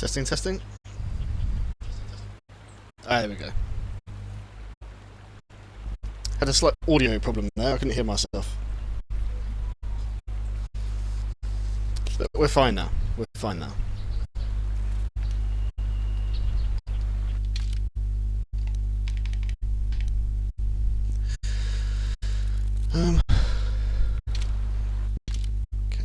Testing, testing. Ah, there we go. Had a slight audio problem there, I couldn't hear myself. But we're fine now. We're fine now. Okay.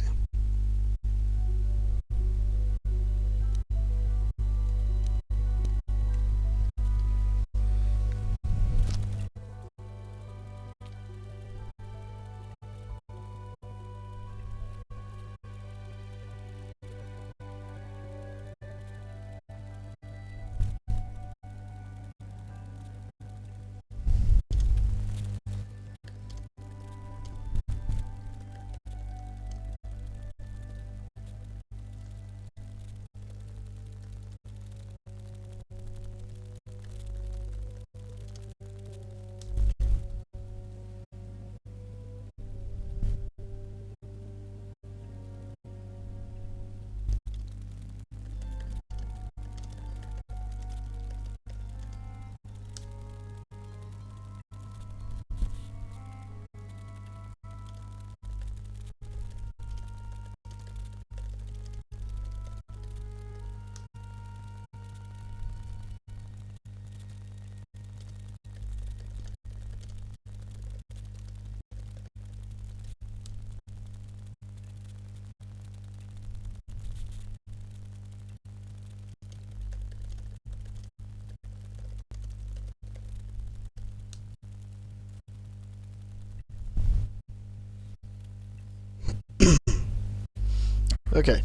Okay,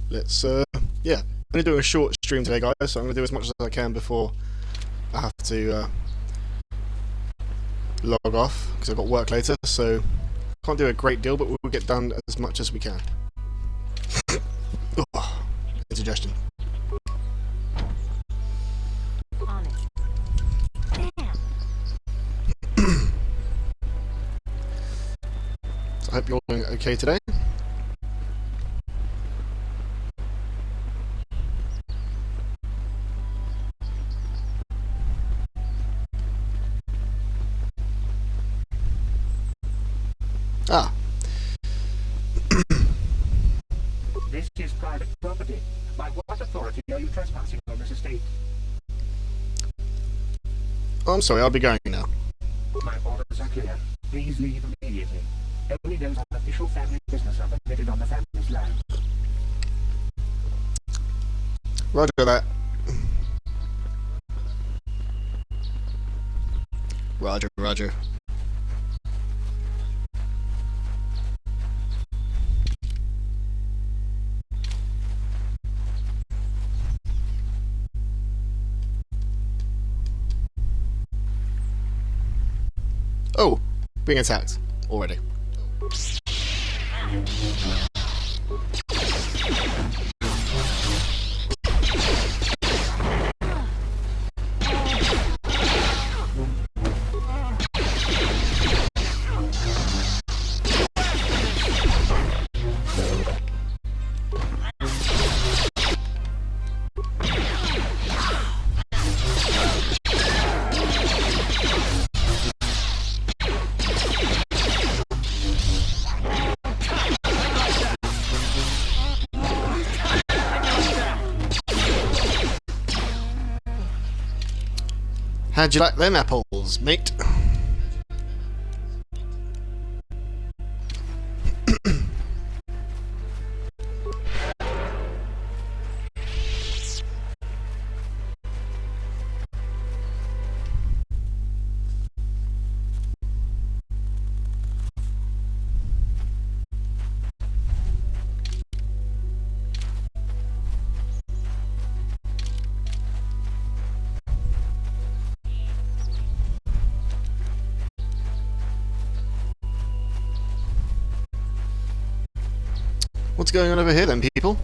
let's, yeah, I'm going to do a short stream today, guys, so I'm going to do as much as I can before I have to log off, because I've got work later, so can't do a great deal, but we'll get done as much as we can. Oh, indigestion. So I hope you're all doing okay today. Ah. This is private property. By what authority are you trespassing on this estate? Oh, I'm sorry, I'll be going now. My orders are clear. Please leave immediately. Only those on official family business are permitted on the family's land. Roger that. Roger, roger. Oh, being attacked already. How'd you like them apples, mate? What's going on over here then, people?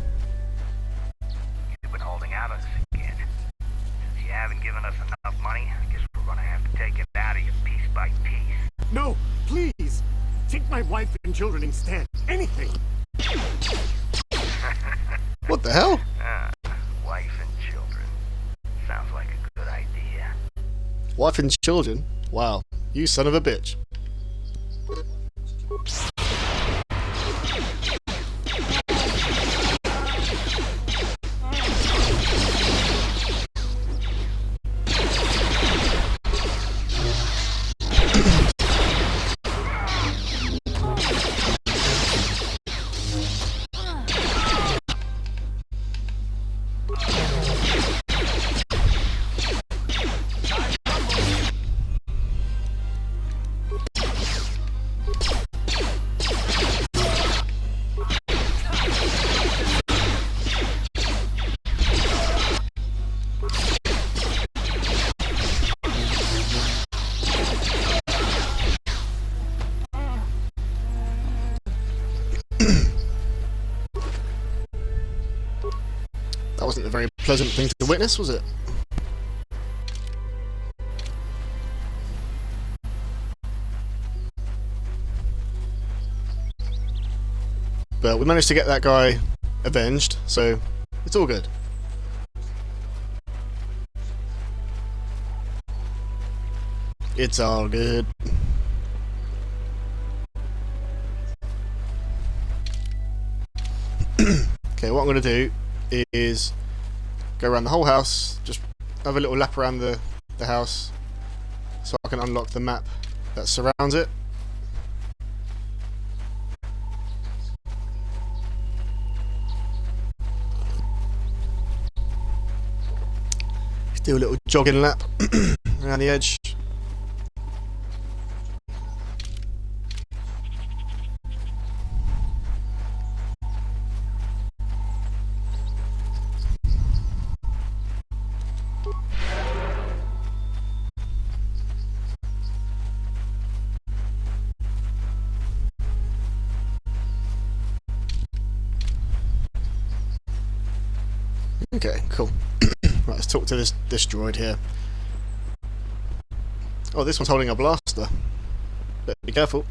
You've been holding out on us again. Since you haven't given us enough money, I guess we're gonna have to take it out of you piece by piece. No, please! Take my wife and children instead. Anything! What the hell? Why Sounds like a good idea. Wife and children? Wow. You son of a bitch. That wasn't a very pleasant thing to witness, was it? But we managed to get that guy avenged, so it's all good. It's all good. Okay, what I'm going to do is go around the whole house, just have a little lap around the house so I can unlock the map that surrounds it. Do a little jogging lap around the edge. Okay, cool. Right, let's talk to this droid here. Oh, this one's holding a blaster. Better be careful.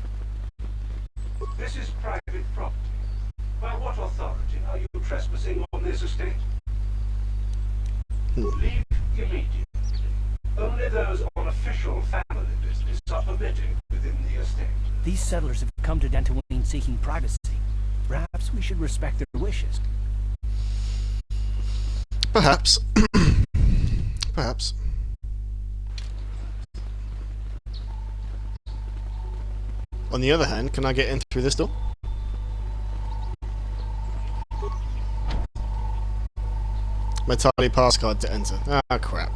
This is private property. By what authority are you trespassing on this estate? Leave immediately. Only those on official family business are permitted within the estate. These settlers have come to Dantooine seeking privacy. Perhaps we should respect their wishes. Perhaps. Perhaps. On the other hand, can I get in through this door? Metali pass card to enter. Ah, crap.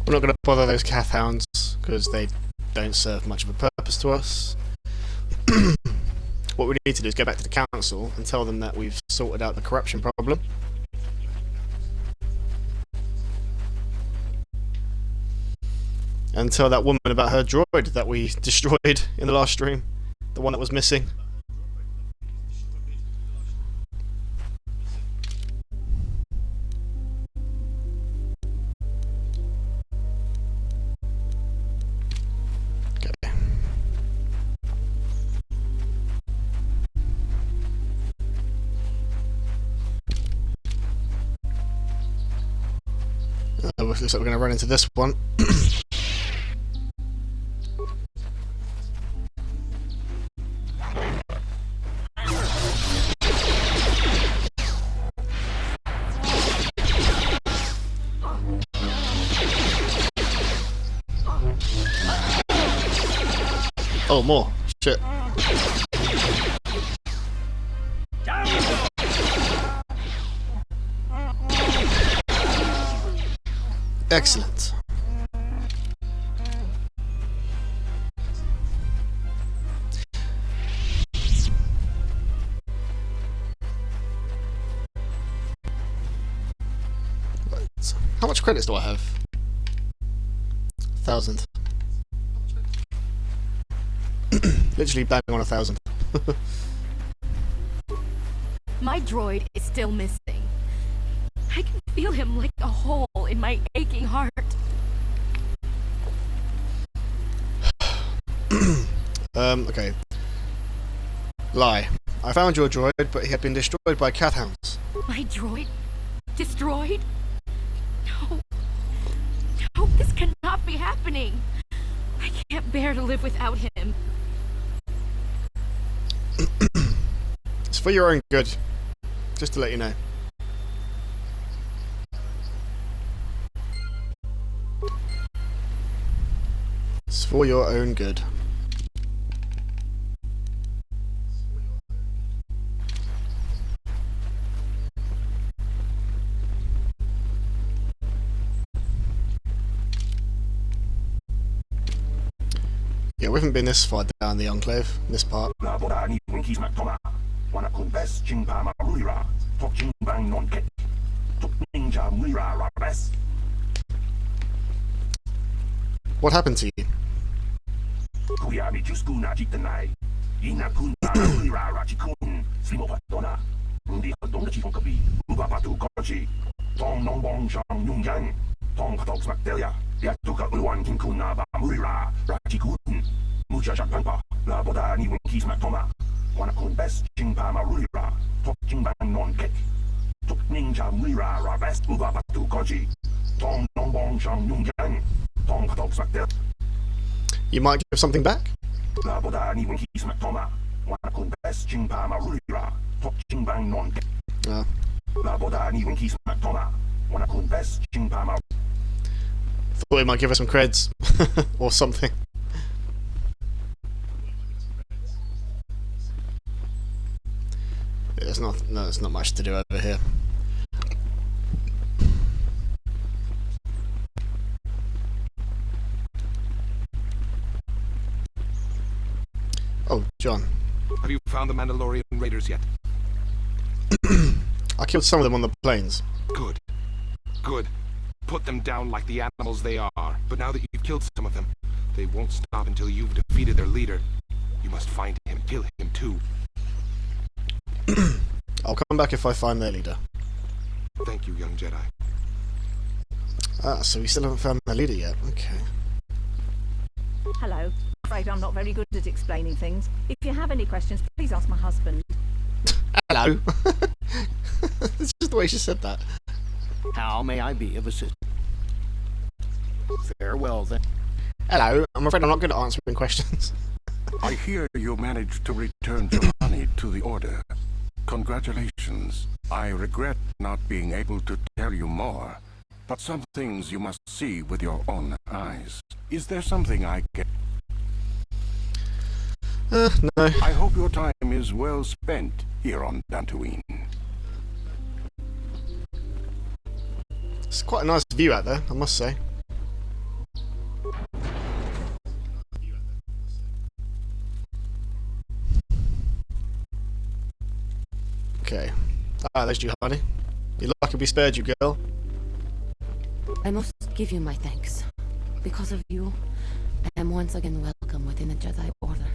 We're not going to bother those Cath hounds because they don't serve much of a purpose to us. What we need to do is go back to the council and tell them that we've sorted out the corruption problem. And tell that woman about her droid that we destroyed in the last stream. The one that was missing. Looks like we're going to run into this one. Oh, more. Shit. Excellent. Right. How much credits do I have? 1,000. Literally bang on 1,000. My droid is still missing. I can feel him like a hole in my aching heart. Okay. Lie. I found your droid, but he had been destroyed by cat hounds. My droid? Destroyed? No. No, this cannot be happening. I can't bear to live without him. It's for your own good. Just to let you know. It's for your own good. Yeah, we haven't been this far down the Enclave, this part. What happened to you? You might give something back? Thought he might give us some creds or something. There's not much to do over here. Oh, John. Have you found the Mandalorian raiders yet? I killed some of them on the planes. Good. Good. Put them down like the animals they are. But now that you've killed some of them, they won't stop until you've defeated their leader. You must find him, kill him too. I'll come back if I find their leader. Thank you, young Jedi. Ah, so we still haven't found their leader yet. Okay. Hello. Afraid I'm not very good at explaining things. If you have any questions, please ask my husband. Hello. It's just the way she said that. How may I be of assistance? Farewell, then. Hello. I'm afraid I'm not good at answering questions. I hear you managed to return Giovanni to the Order. Congratulations. I regret not being able to tell you more, but some things you must see with your own eyes. Is there something I can... No. I hope your time is well spent here on Dantooine. It's quite a nice view out there, I must say. Okay. Ah, there's Giovanni. You're lucky we spared you, girl. I must give you my thanks. Because of you, I am once again welcome within the Jedi Order.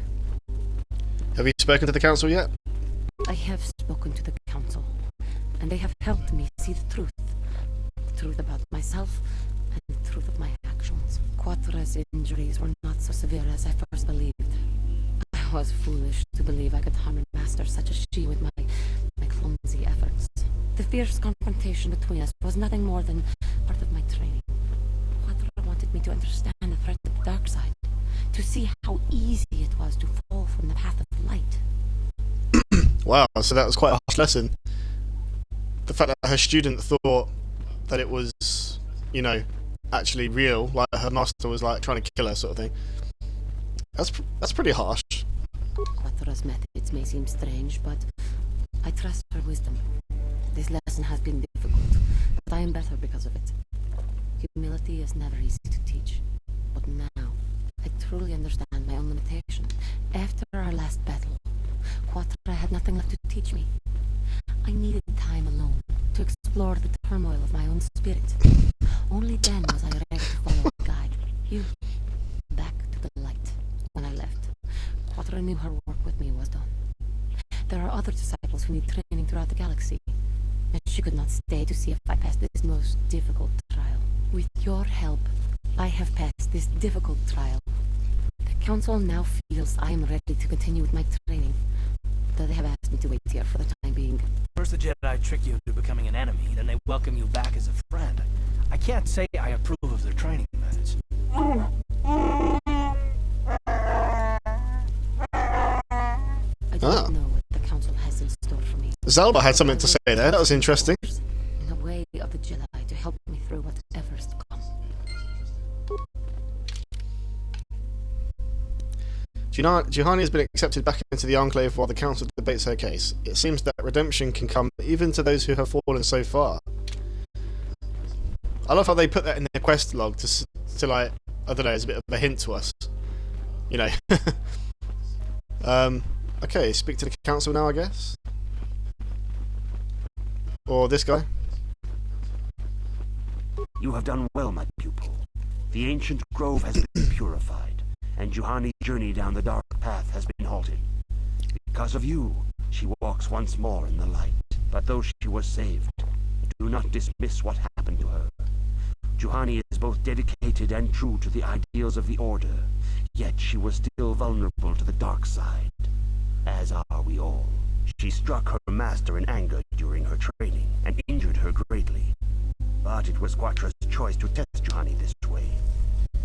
Have you spoken to the council yet? I have spoken to the Council, and they have helped me see the truth. The truth about myself, and the truth of my actions. Quattra's injuries were not so severe as I first believed. I was foolish to believe I could harm a master such as she with my clumsy efforts. The fierce confrontation between us was nothing more than part of my training. Quattra wanted me to understand the threat of the dark side, to see how easy it was to fall from the path of light. Wow, so that was quite a harsh lesson. The fact that her student thought that it was, you know, actually real, like her master was like trying to kill her sort of thing. That's pretty harsh. Quattra's methods may seem strange, but I trust her wisdom. This lesson has been difficult, but I am better because of it. Humility is never easy to teach, but now I truly understand my own limitation. After our last battle, Quattra had nothing left to teach me. I needed time alone to explore the turmoil of my own spirit. Only then was I ready to follow a guide. You, back to the light. When I left, Quattra knew her work with me was done. there are other disciples who need training throughout the galaxy, and she could not stay to see if I passed this most difficult trial. With your help, I have passed this difficult trial. The Council now feels I am ready to continue with my training, though they have asked me to wait here for the time being. First the Jedi trick you into becoming an enemy, then they welcome you back as a friend. I can't say I approve of their training methods. I don't know what the Council has in store for me. Zalba had something to say there. That was interesting. In the way of the Jedi to help me through whatever's to come. Juhani has been accepted back into the Enclave while the Council debates her case. It seems that redemption can come even to those who have fallen so far. I love how they put that in their quest log to like, I don't know, it's a bit of a hint to us. You know. Okay, speak to the Council now, I guess. Or this guy. You have done well, my pupil. The ancient grove has been purified, and Juhani's journey down the dark path has been halted. Because of you, she walks once more in the light. But though she was saved, do not dismiss what happened to her. Juhani is both dedicated and true to the ideals of the Order, yet she was still vulnerable to the dark side, as are we all. She struck her master in anger during her training, and injured her greatly. But it was Quatra's choice to test Juhani this way,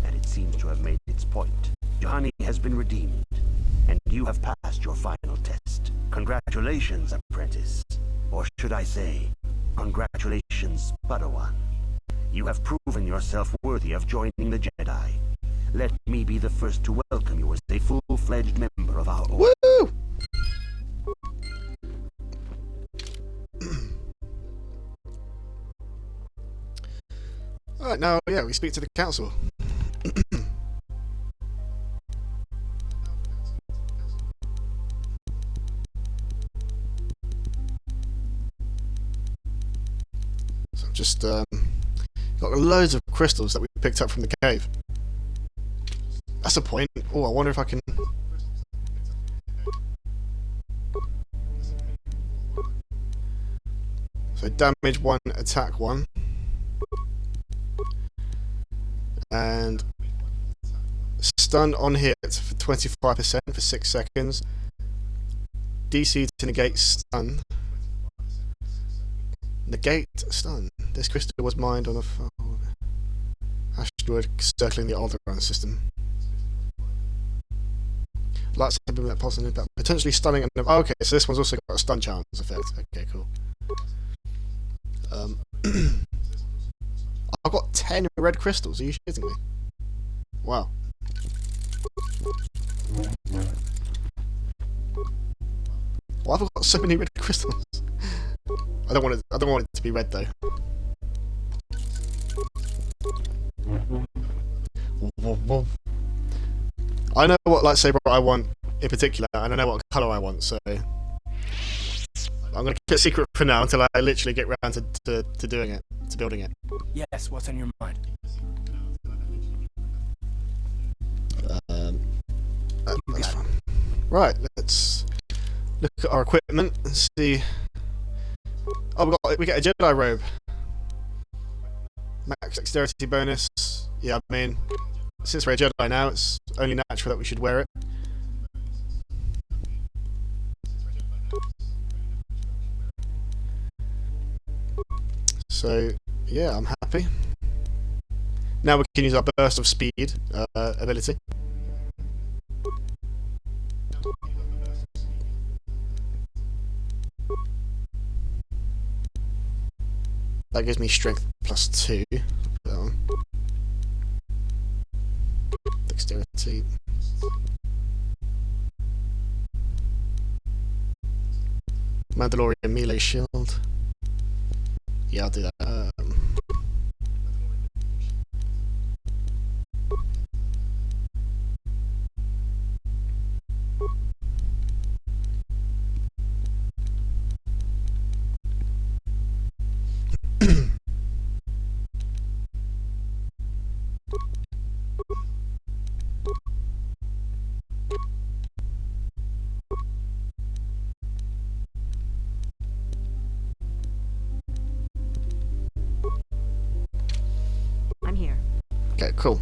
and it seems to have made its point. Juhani has been redeemed, and you have passed your final test. Congratulations, apprentice. Or should I say, congratulations, Padawan. You have proven yourself worthy of joining the Jedi. Let me be the first to welcome you as a full-fledged member of our Order. Woo! Alright, now, yeah, we speak to the Council. So I've just got loads of crystals that we picked up from the cave. That's a point. Oh, I wonder if I can... So damage 1, attack 1. And stun on hit for 25% for 6 seconds. DC to negate stun. Negate stun. This crystal was mined on a asteroid circling the Alderaan system. Lightsaber that pulse and potentially stunning. And oh, okay, so this one's also got a stun chance effect. Okay, cool. I've got 10 red crystals. Are you shitting me? Wow. Why have I got so many red crystals? I don't want it to be red though. I know what lightsaber I want in particular, and I know what colour I want, so I'm gonna keep it secret for now until I literally get round to doing it, to building it. Yes, what's on your mind? That's fine. Right, let's look at our equipment and see. Oh, we get a Jedi robe. Max dexterity bonus. Yeah, I mean, since we're a Jedi now, it's only natural that we should wear it. So, yeah, I'm happy. Now we can use our burst of speed ability. That gives me strength +2. Put that on. Dexterity. Mandalorian melee shield. Yeah, I'll do that. Okay, cool.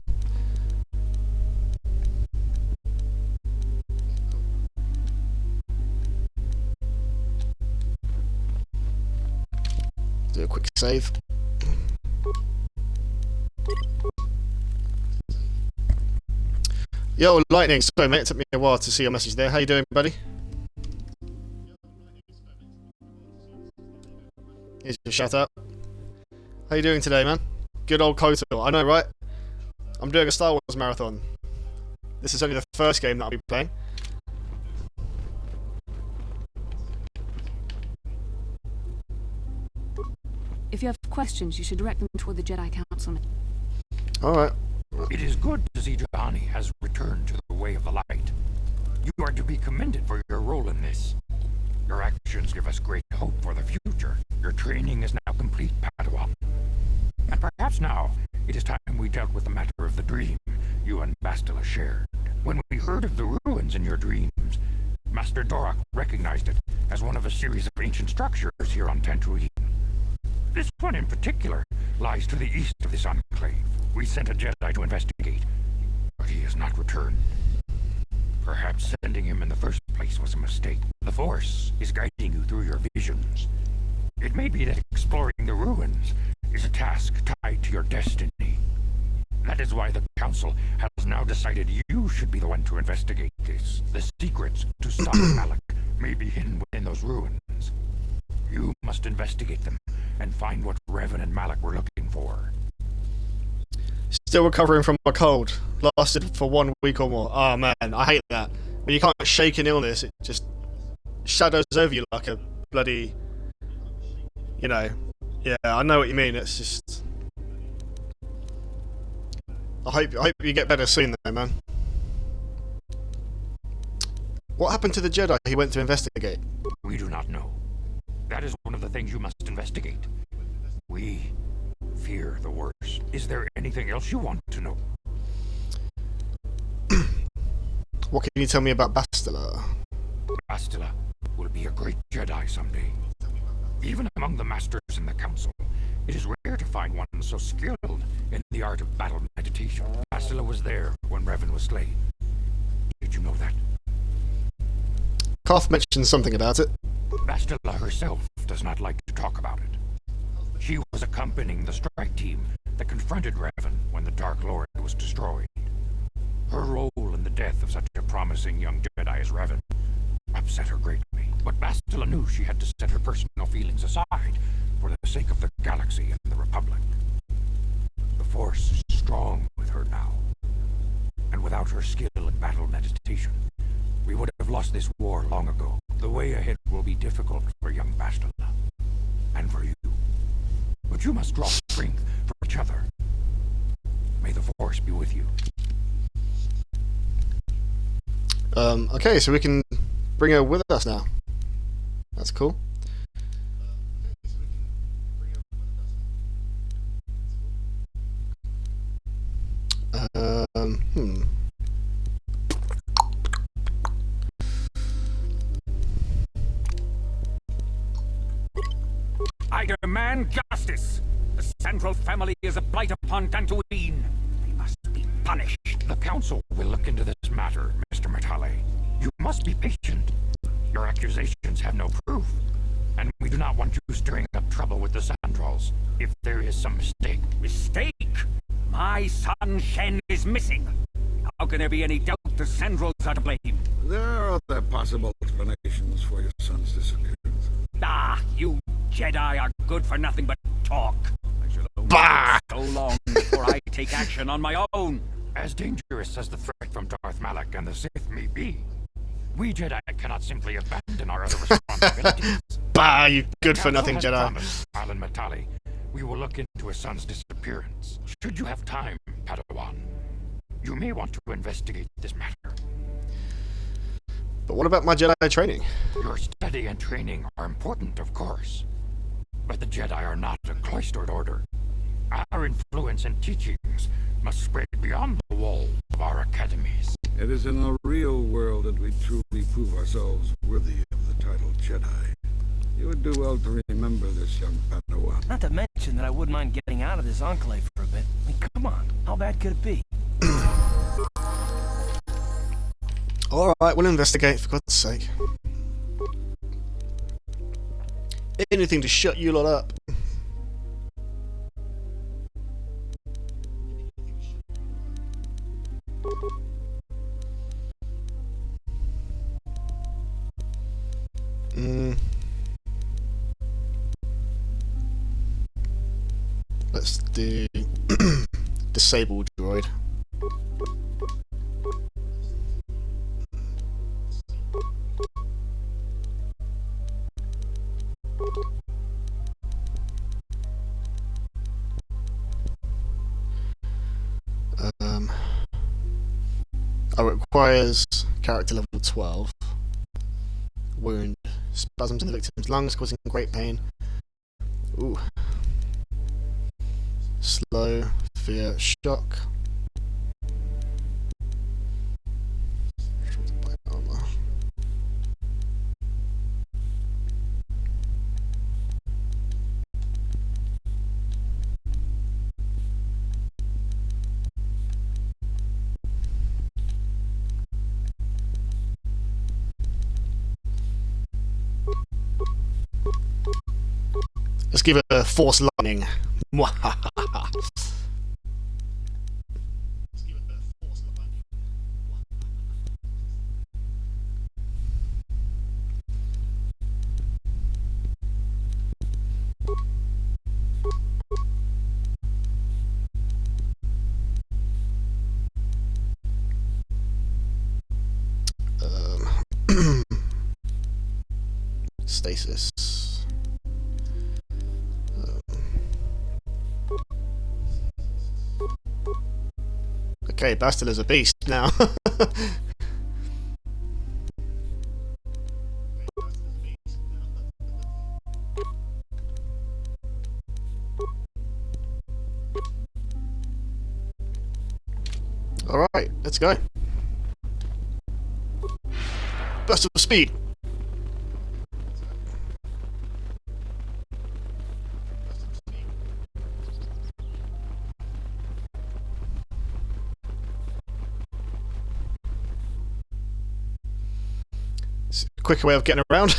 Do a quick save. Yo, Lightning. Sorry, mate. It took me a while to see your message there. How you doing, buddy? Here's your shout out. How you doing today, man? Good old Kotal. I know, right? I'm doing a Star Wars marathon. This is only the first game that I'll be playing. If you have questions, you should direct them toward the Jedi Council. Alright. It is good to see Juhani has returned to the way of the light. You are to be commended for your role in this. Your actions give us great hope for the future. Your training is now complete, Padawan. And perhaps now, it is time we dealt with the matter of the dream you and Bastila shared. When we heard of the ruins in your dreams, Master Dorak recognized it as one of a series of ancient structures here on Tatooine. This one in particular lies to the east of this enclave. We sent a Jedi to investigate, but he has not returned. Perhaps sending him in the first place was a mistake. The Force is guiding you through your visions. It may be that exploring the ruins is a task tied to your destiny. That is why the Council has now decided you should be the one to investigate this. The secrets to stop Malak may be hidden within those ruins. You must investigate them and find what Revan and Malak were looking for. Still recovering from a cold. Lasted for 1 week or more. Oh man, I hate that. When you can't shake an illness, it just shadows over you like a bloody... You know. Yeah, I know what you mean. It's just... I hope you get better soon though, man. What happened to the Jedi he went to investigate? We do not know. That is one of the things you must investigate. We fear the worst. Is there anything else you want to know? What can you tell me about Bastila? Bastila will be a great Jedi someday. Even among the masters in the Council, it is rare to find one so skilled in the art of battle meditation. Bastila was there when Revan was slain. Did you know that? Koth mentioned something about it. Bastila herself does not like to talk about it. She was accompanying the strike team that confronted Revan when the Dark Lord was destroyed. Her role in the death of such a promising young Jedi as Revan upset her greatly. But Bastila knew she had to set her personal feelings aside for the sake of the galaxy and the Republic. The Force is strong with her now. And without her skill in battle meditation, we would have lost this war long ago. The way ahead will be difficult for young Bastila. And for you. But you must draw strength for each other. May the Force be with you. Okay, so we can bring her with us now. That's cool. I demand justice. The Central family is a blight upon Tatooine. They must be punished. The Council will look into this matter, Mr. Matale. You must be patient. Your accusations have no proof, and we do not want you stirring up trouble with the Sandrals. If there is some mistake... Mistake? My son Shen is missing. How can there be any doubt the Sandrals are to blame? There are other possible explanations for your son's disappearance. Ah, you Jedi are good for nothing but talk. I shall only wait so long before I take action on my own. As dangerous as the threat from Darth Malak and the Sith may be, we Jedi cannot simply abandon our other responsibilities. Bah, you good for nothing Jedi. Promised, Alan Matali, we will look into his son's disappearance. Should you have time, Padawan, you may want to investigate this matter. But what about my Jedi training? Your study and training are important, of course. But the Jedi are not a cloistered order. Our influence and teachings must spread beyond the walls of our academies. It is in the real world that we truly prove ourselves worthy of the title Jedi. You would do well to Remember this, young Padawan. Not to mention that I wouldn't mind getting out of this enclave for a bit. I mean, come on. How bad could it be? Alright, we'll investigate, for God's sake. Anything to shut you lot up. Let's do disable droid. Oh, it requires character level 12. Wound. Spasms in the victim's lungs, causing great pain. Ooh. Slow. Fear. Shock. Let's give it a force lightning. Stasis. Okay, Bastille is a beast now. Alright, let's go. Burst of speed. It's a quicker way of getting around.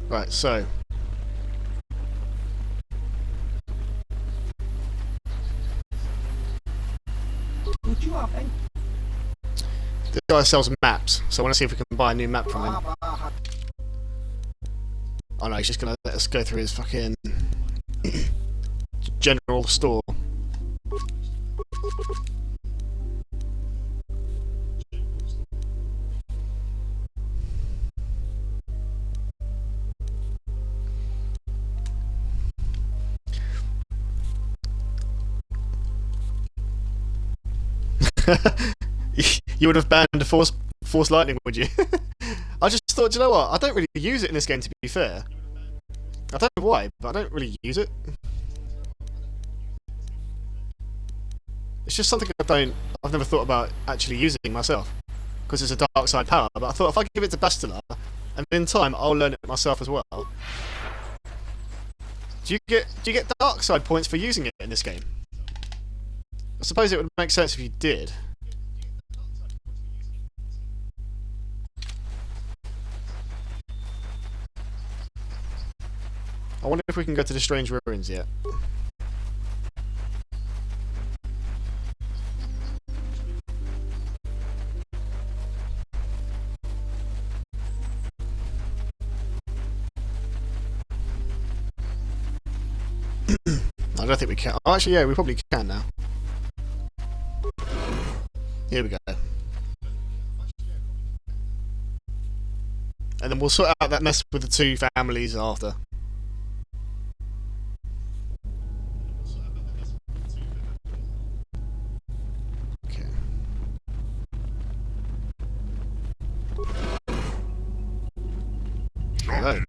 Right, so this guy sells maps, so I want to see if we can buy a new map from him. Oh no, he's just gonna let us go through his fucking general store. You would have banned force lightning, would you? I just thought, you know what? I don't really use it in this game, to be fair. I don't know why, but I don't really use it. It's just something I've never thought about actually using myself, because it's a dark side power. But I thought if I give it to Bastila, and in time I'll learn it myself as well. Do you get dark side points for using it in this game? I suppose it would make sense if you did. I wonder if we can go to the strange ruins yet. I don't think we can. Oh, actually, yeah, we probably can now. Here we go. And then we'll sort out that mess with the two families after. Okay. Hello.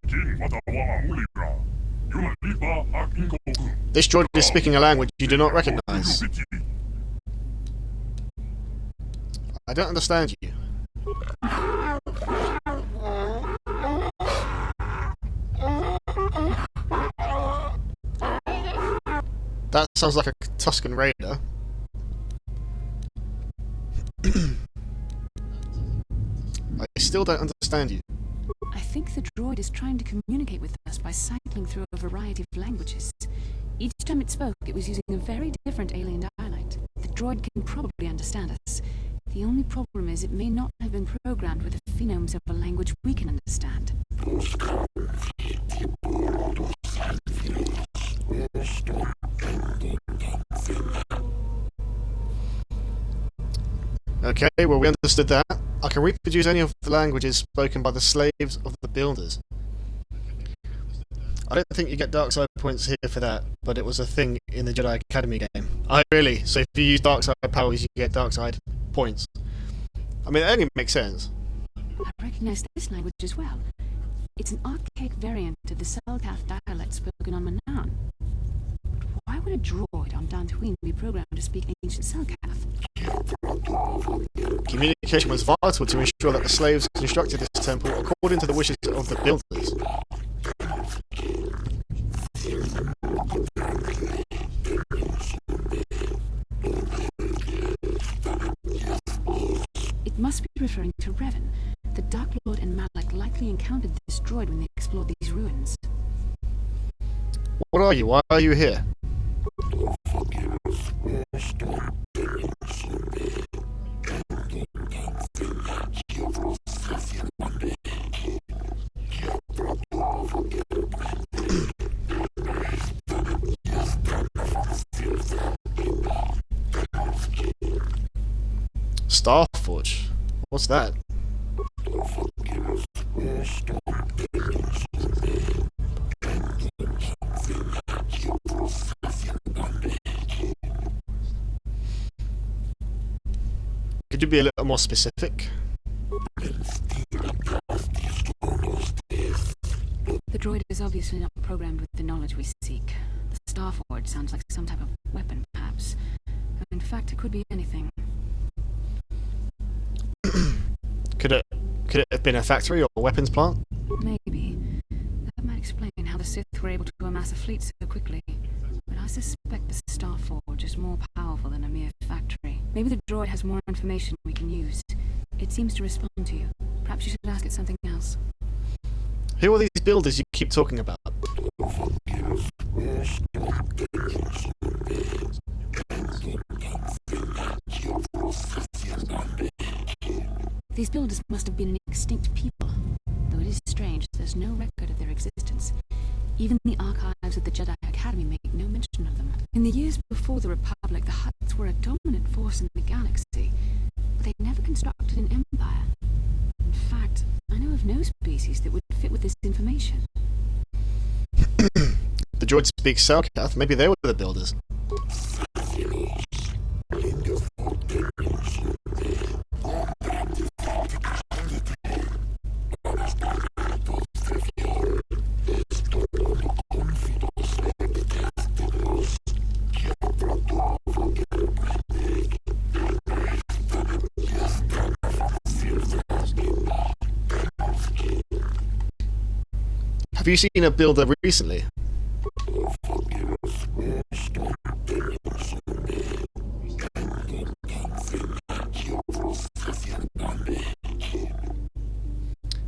This droid is speaking a language you do not recognize. I don't understand you. That sounds like a Tuscan Raider. I still don't understand you. I think the droid is trying to communicate with us by cycling through a variety of languages. Each time it spoke, it was using a very different alien dialect. The droid can probably understand us. The only problem is it may not have been programmed with the phonemes of a language we can understand. Okay, well, we understood that. I can reproduce any of the languages spoken by the slaves of the builders. I don't think you get dark side points here for that, but it was a thing in the Jedi Academy game. Oh, really? So if you use dark side powers, you get dark side points. I mean, it only makes sense. I recognize this language as well. It's an archaic variant of the Selkath dialect spoken on Manaan. Why would a droid on Dantooine be programmed to speak ancient Selkath? Communication was vital to ensure that the slaves constructed this temple according to the wishes of the builders. It must be referring to Revan. The Dark Lord and Malak likely encountered this droid when they explored these ruins. What are you? Why are you here? Starforge? What's that? Could you be a little more specific? The droid is obviously not programmed with the knowledge we seek. The Starforge sounds like some type of weapon, perhaps. In fact, it could be anything. Could it have been a factory or a weapons plant? Maybe. That might explain how the Sith were able to amass a fleet so quickly. But I suspect the Starforge is more powerful than a mere factory. Maybe the droid has more information we can use. It seems to respond to you. Perhaps you should ask it something else. Who are these builders you keep talking about? These builders must have been an extinct people. Though it is strange, there's no record of their existence. Even the archives of the Jedi Academy make no mention of them. In the years before the Republic, the Hutts were a dominant force in the galaxy, but they never constructed an empire. In fact, I know of no species that would fit with this information. The droid speaks Selkath. Maybe they were the builders. Have you seen a builder recently?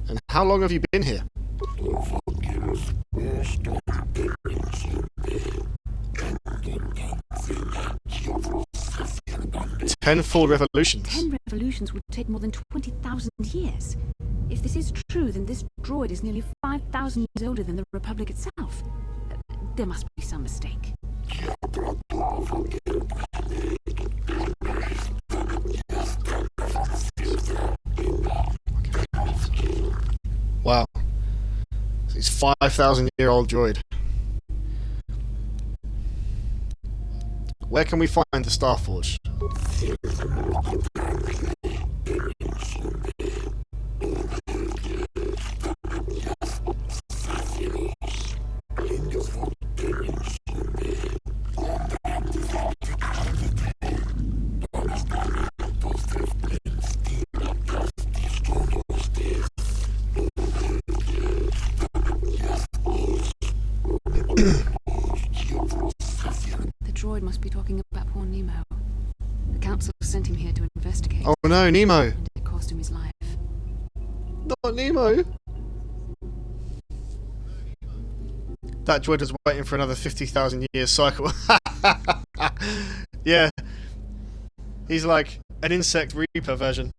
And how long have you been here? 10 full revolutions. 10 revolutions would take more than 20,000 years. If this is true, then this droid is nearly 5,000 years older than the Republic itself. There must be some mistake. Wow. He's 5,000-year-old droid. Where can we find the Starforge? The droid must be talking about poor Nemo. The council sent him here to investigate. Oh no, Nemo! And it cost him his life. Not Nemo! That droid is waiting for another 50,000 years cycle. Yeah. He's like an insect reaper version.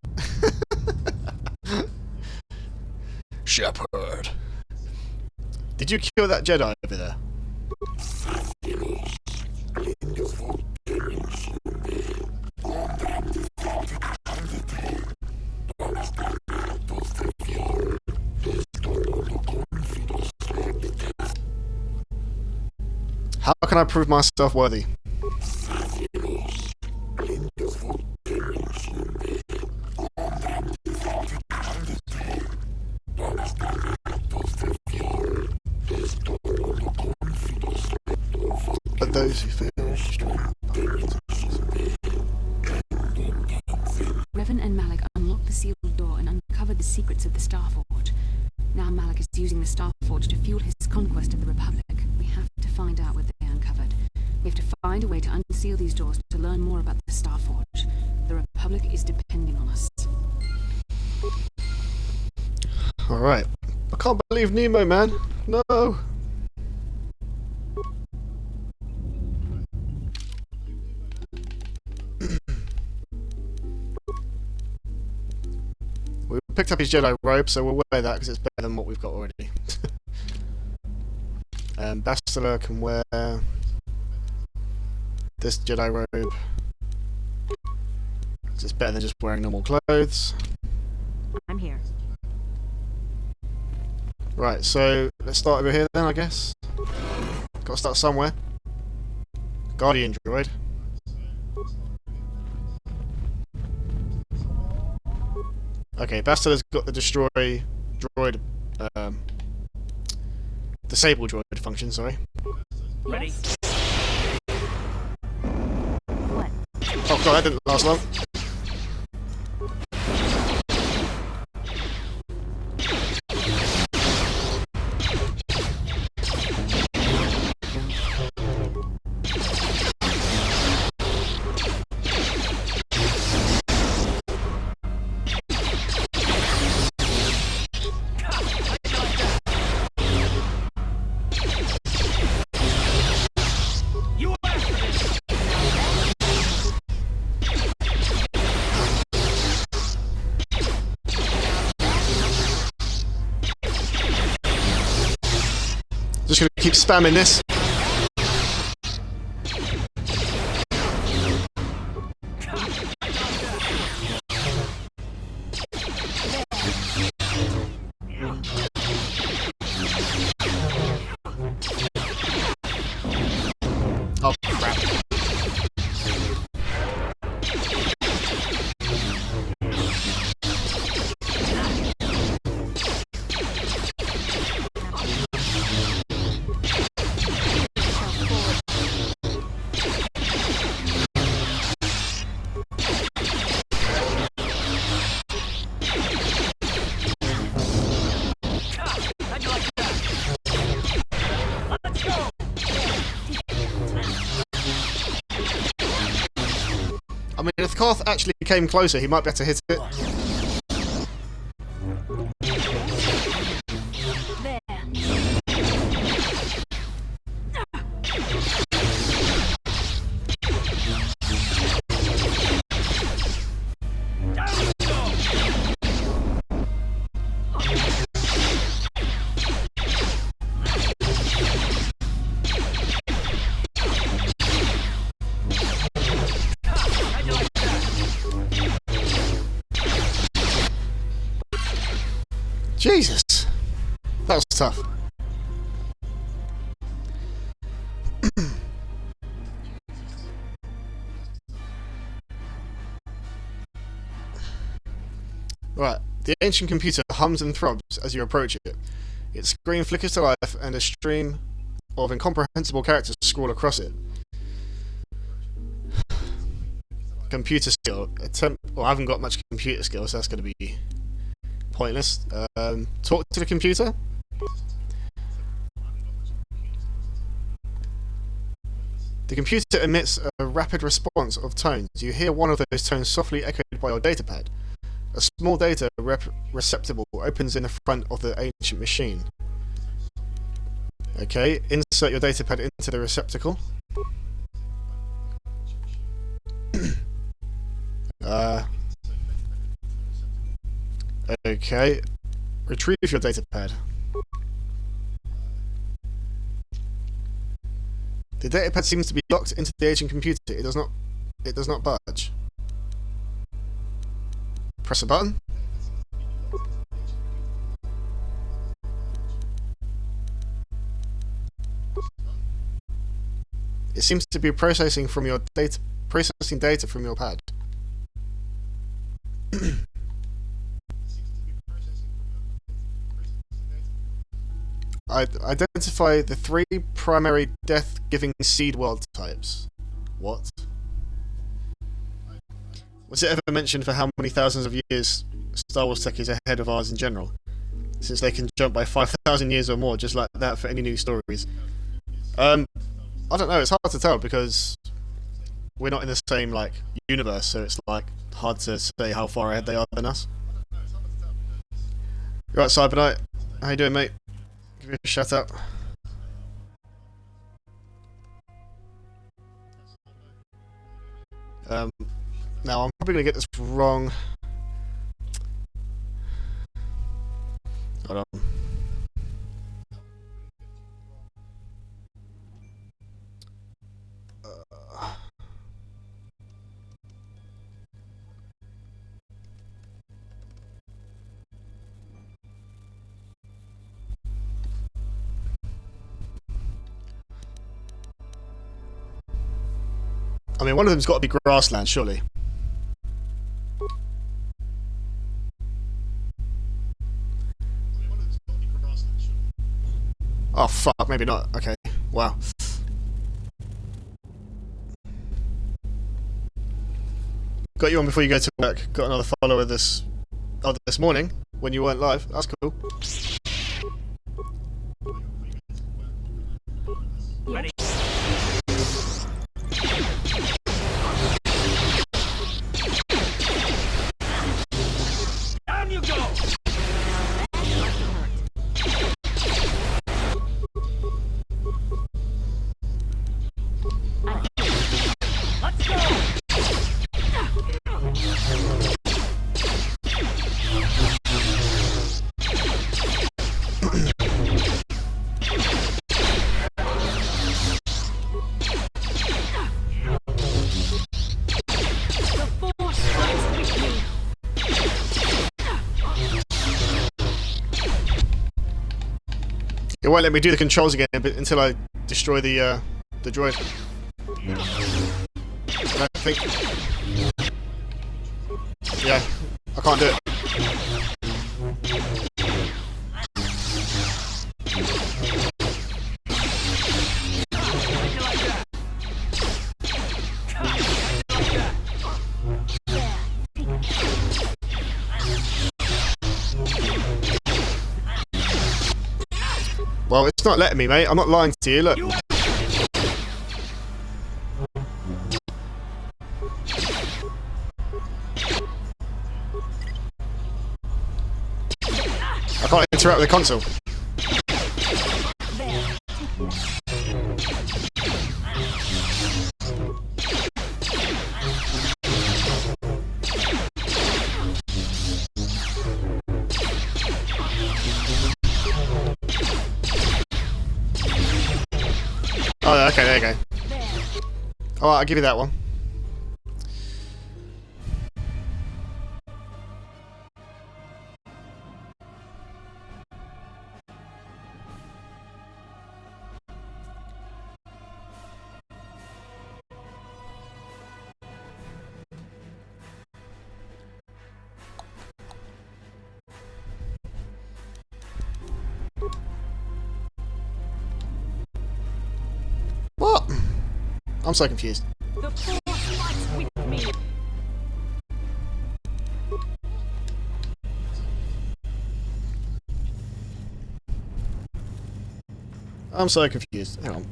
Shepard. Did you kill that Jedi over there? How can I prove myself worthy? But those who fail Revan and Malik unlocked the sealed door and uncovered the secrets of the Starforge. Now Malik is using the Starforge to fuel his conquest of the Republic. We have to find out what they uncovered. We have to find a way to unseal these doors to learn more about the Starforge. The Republic is depending on us. Alright. I can't believe Nemo, man. No. We picked up his Jedi robe, so we'll wear that because it's better than what we've got already. Bastila can wear this Jedi robe. It's better than just wearing normal clothes. I'm here. Right, so let's start over here then, I guess. Gotta start somewhere. Guardian droid. Okay, Bastila's got the destroy droid, disable droid function, sorry. Ready? What? Oh god, that didn't last long. Just gonna keep spamming this. Oh crap. I mean, if Koth actually came closer, he might be able to hit it. There. Jesus, that was tough. Right, the ancient computer hums and throbs as you approach it. Its screen flickers to life and a stream of incomprehensible characters scroll across it. Computer skill. Well, I haven't got much computer skill, so that's going to be pointless. Talk to the computer. The computer emits a rapid response of tones. You hear one of those tones softly echoed by your datapad. A small data receptacle opens in the front of the ancient machine. Okay, insert your datapad into the receptacle. Okay, retrieve your datapad. The datapad seems to be locked into the aging computer. It does not budge. Press a button. It seems to be processing data from your pad. Identify the 3 primary death-giving seed world types. What? Was it ever mentioned for how many thousands of years Star Wars tech is ahead of ours in general? Since they can jump by 5,000 years or more, just like that for any new stories. I don't know, it's hard to tell because we're not in the same, like, universe, so it's, like, hard to say how far ahead they are than us. You right, Cyberknight? How you doing, mate? Give me a shout out. Now, I'm probably going to get this wrong. Hold on. I mean, one of them's got to be grassland, surely. Oh, fuck, maybe not. Okay, wow. Got you on before you go to work. Got another follower this morning when you weren't live. That's cool. Ready. Down you go. Let's go. It won't let me do the controls again until I destroy the droid. I think. Yeah, I can't do it. Well, it's not letting me, mate. I'm not lying to you. Look. I can't interact with the console. Oh, okay, there you go. Alright, I'll give you that one. What? I'm so confused. The Force fights with me. I'm so confused. Hang on.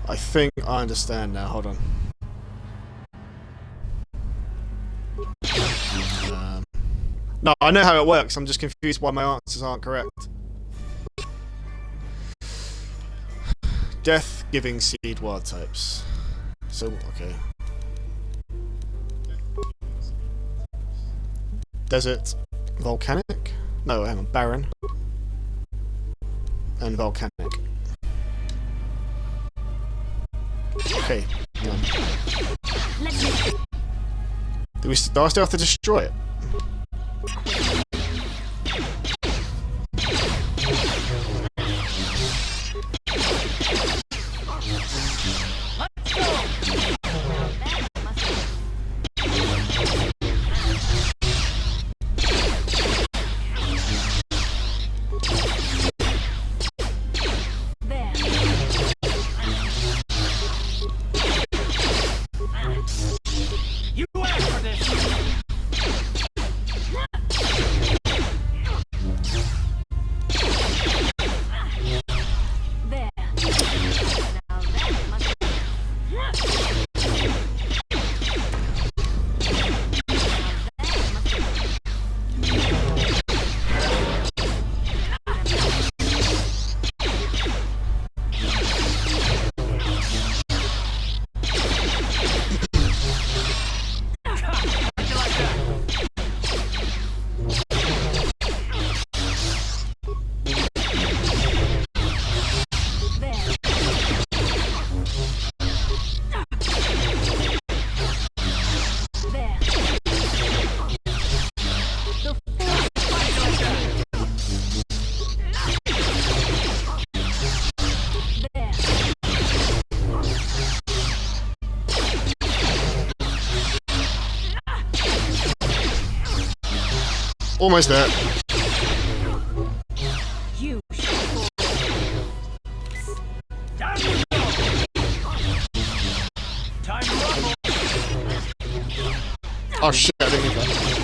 I think I understand now. Hold on. No, I know how it works. I'm just confused why my answers aren't correct. Death-giving seed wild types. So, okay. Desert, volcanic? No, hang on, barren. And volcanic. Okay, done. Do I still have to destroy it? Almost there. You oh shit, I didn't get that.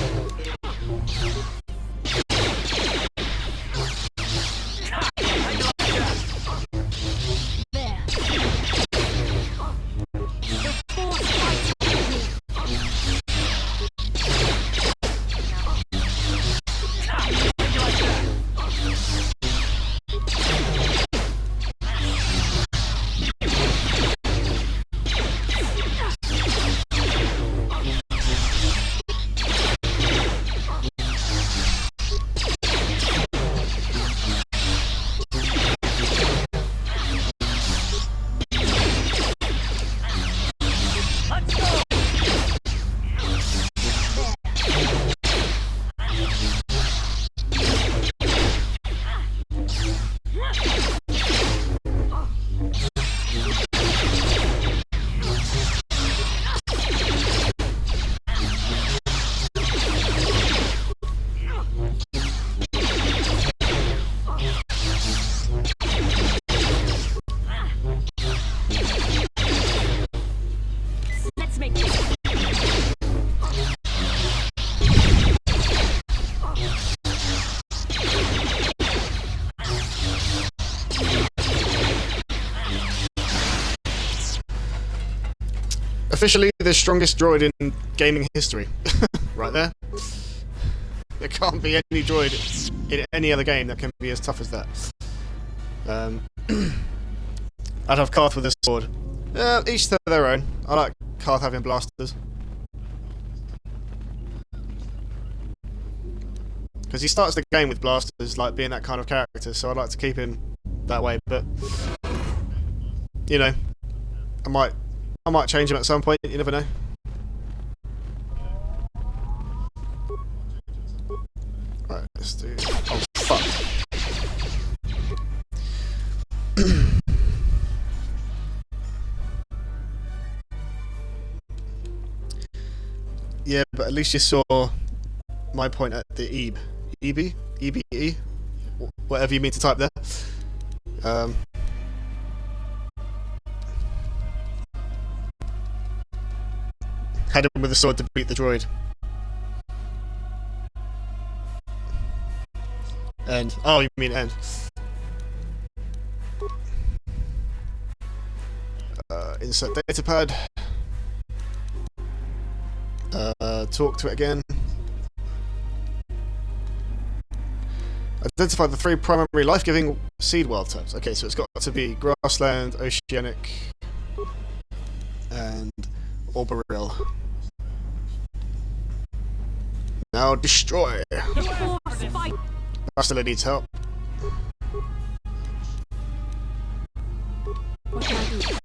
Officially the strongest droid in gaming history. Right there. There can't be any droid in any other game that can be as tough as that. I'd have Karth with a sword. Each to their own. I like Karth having blasters. Because he starts the game with blasters, like being that kind of character, so I'd like to keep him that way, but you know, I might change him at some point, you never know. Right, let's do... oh, fuck. Yeah, but at least you saw my point at the EB. EB? EBE? Whatever you mean to type there. Had him with a sword to beat the droid. End. Oh, you mean end. insert datapad. Talk to it again. Identify the 3 primary life-giving seed world types. Okay, so it's got to be grassland, oceanic, and arboreal. Now destroy. Bastila needs help. What can I do?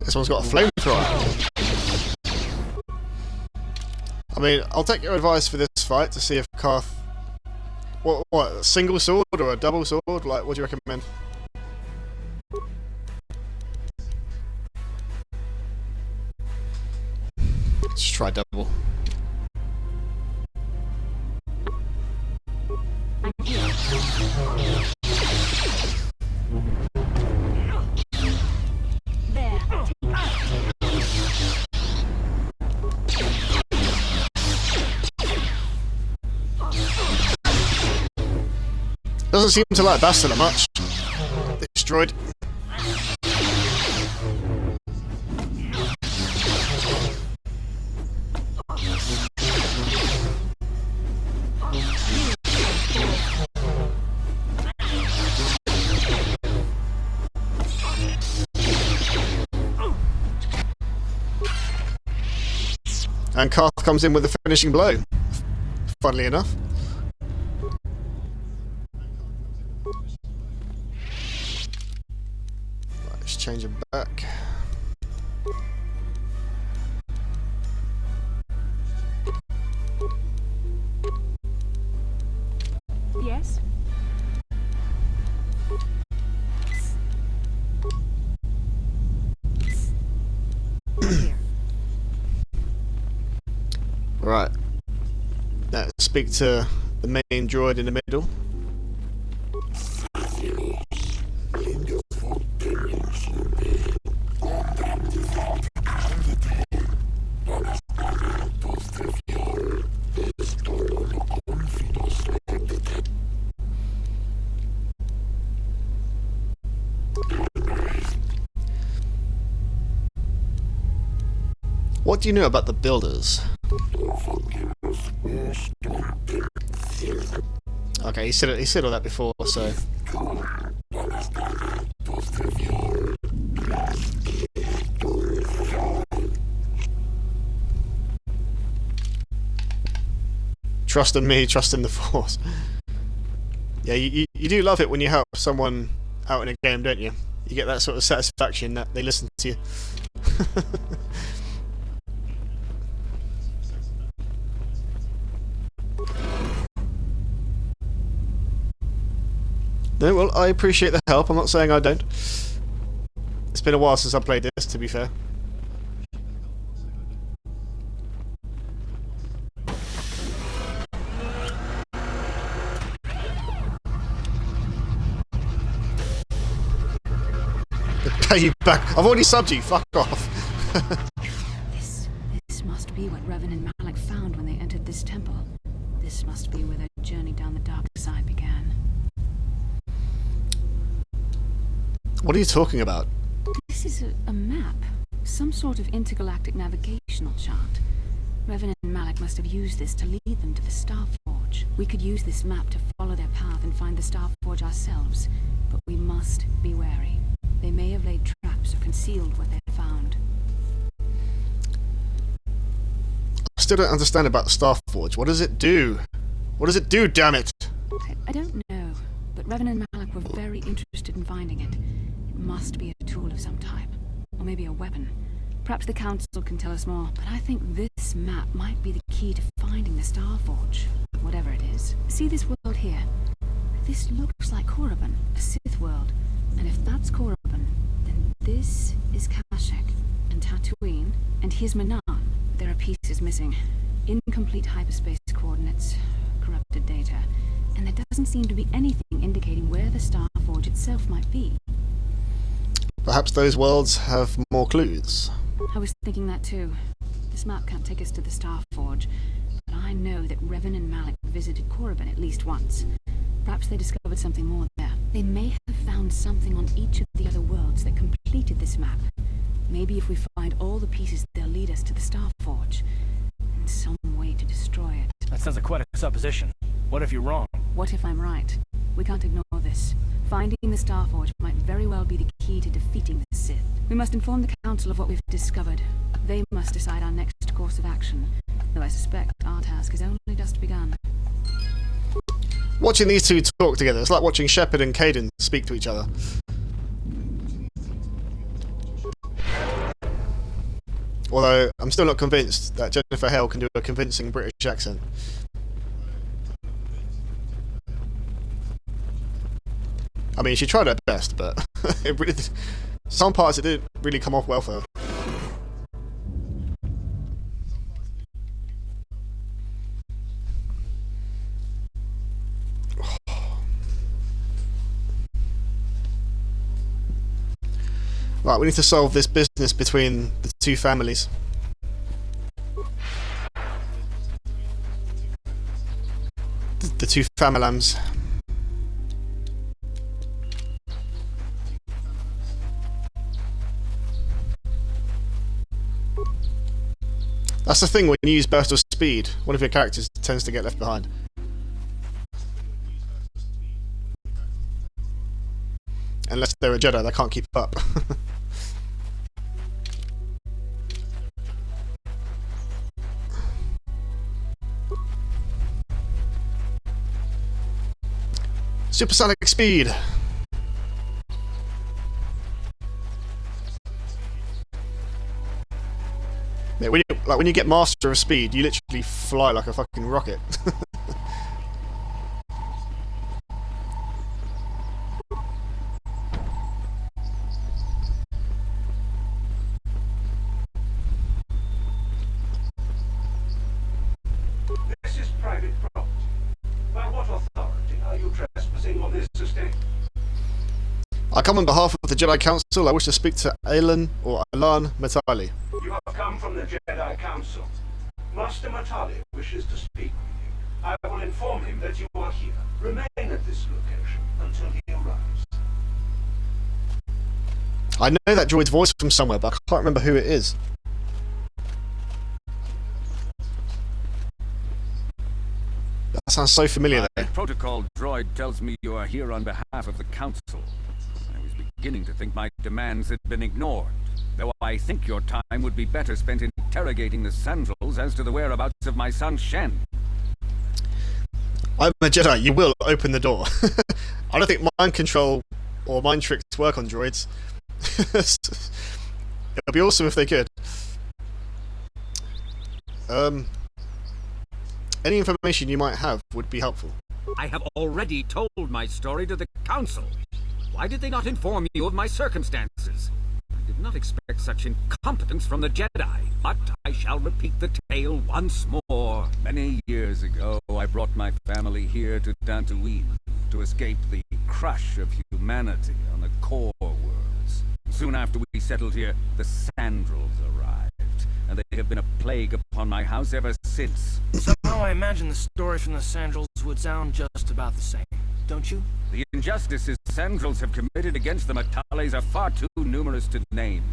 This one's got a flamethrower. I mean, I'll take your advice for this fight to see if Karth... What, a single sword or a double sword? Like, what do you recommend? Let's try double. Doesn't seem to like Bastila much. Destroyed. And Karth comes in with the finishing blow. Funnily enough. Let's change it back. Yes? Right. Let's speak to the main droid in the middle. What do you know about the builders? Okay, he said all that before, so. Trust in me, trust in the Force. Yeah, you do love it when you help someone out in a game, don't you? You get that sort of satisfaction that they listen to you. No, well, I appreciate the help. I'm not saying I don't. It's been a while since I played this, to be fair. Pay you back. I've already subbed you. Fuck off. This must be what Revan and Malak found when they entered this temple. This must be where their journey down the dark side began. What are you talking about? This is a map. Some sort of intergalactic navigational chart. Revan and Malak must have used this to lead them to the Star Forge. We could use this map to follow their path and find the Star Forge ourselves, but we must be wary. They may have laid traps or concealed what they had found. I still don't understand about the Star Forge. What does it do? What does it do, damn it? I don't know, but Revan and Malak were very interested in finding it. It must be a tool of some type. or maybe a weapon. Perhaps the Council can tell us more, but I think this map might be the key to finding the Starforge, whatever it is. See this world here? This looks like Korriban, a Sith world. And if that's Korriban, then this is Kashyyyk, and Tatooine, and here's Manan. There are pieces missing. Incomplete hyperspace coordinates, corrupted data, and there doesn't seem to be anything indicating where the Starforge itself might be. Perhaps those worlds have more clues. I was thinking that too. This map can't take us to the Starforge, but I know that Revan and Malik visited Korriban at least once. Perhaps they discovered something more there. They may have found something on each of the other worlds that completed this map. Maybe if we find all the pieces, they'll lead us to the Starforge, and some way to destroy it. That sounds like quite a supposition. What if you're wrong? What if I'm right? We can't ignore this. Finding the Starforge might very well be the key to defeating the Sith. We must inform the Council of what we've discovered. They must decide our next course of action, though I suspect our task has only just begun. Watching these two talk together, it's like watching Shepard and Kaden speak to each other. Although, I'm still not convinced that Jennifer Hale can do a convincing British accent. I mean, she tried her best, but it really, some parts it didn't really come off well for her. Right, we need to solve this business between the two families. The two Famalams. That's the thing when you use burst of speed, one of your characters tends to get left behind. Unless they're a Jedi, they can't keep up. Supersonic speed. Yeah, when you get master of speed, you literally fly like a fucking rocket. This is private property. By what authority are you trespassing on this estate? I come on behalf of the Jedi Council. I wish to speak to Alan or Alan Matali. You have come from the Jedi Council. Master Matali wishes to speak with you. I will inform him that you are here. Remain at this location until he arrives. I know that droid's voice from somewhere, but I can't remember who it is. That sounds so familiar though. Protocol droid tells me you are here on behalf of the Council. I was beginning to think my demands had been ignored, though I think your time would be better spent interrogating the Sandals as to the whereabouts of my son Shen. I'm a Jedi, you will open the door. I don't think mind control or mind tricks work on droids. It'd be awesome if they could. Any information you might have would be helpful. I have already told my story to the Council. Why did they not inform you of my circumstances? I did not expect such incompetence from the Jedi, but I shall repeat the tale once more. Many years ago, I brought my family here to Tatooine to escape the crush of humanity on the core worlds. Soon after we settled here, the Sandals arrived, and they have been a plague upon my house ever since. Somehow I imagine the story from the Sandals would sound just about the same, don't you? The injustices Sandals have committed against the Matales are far too numerous to name.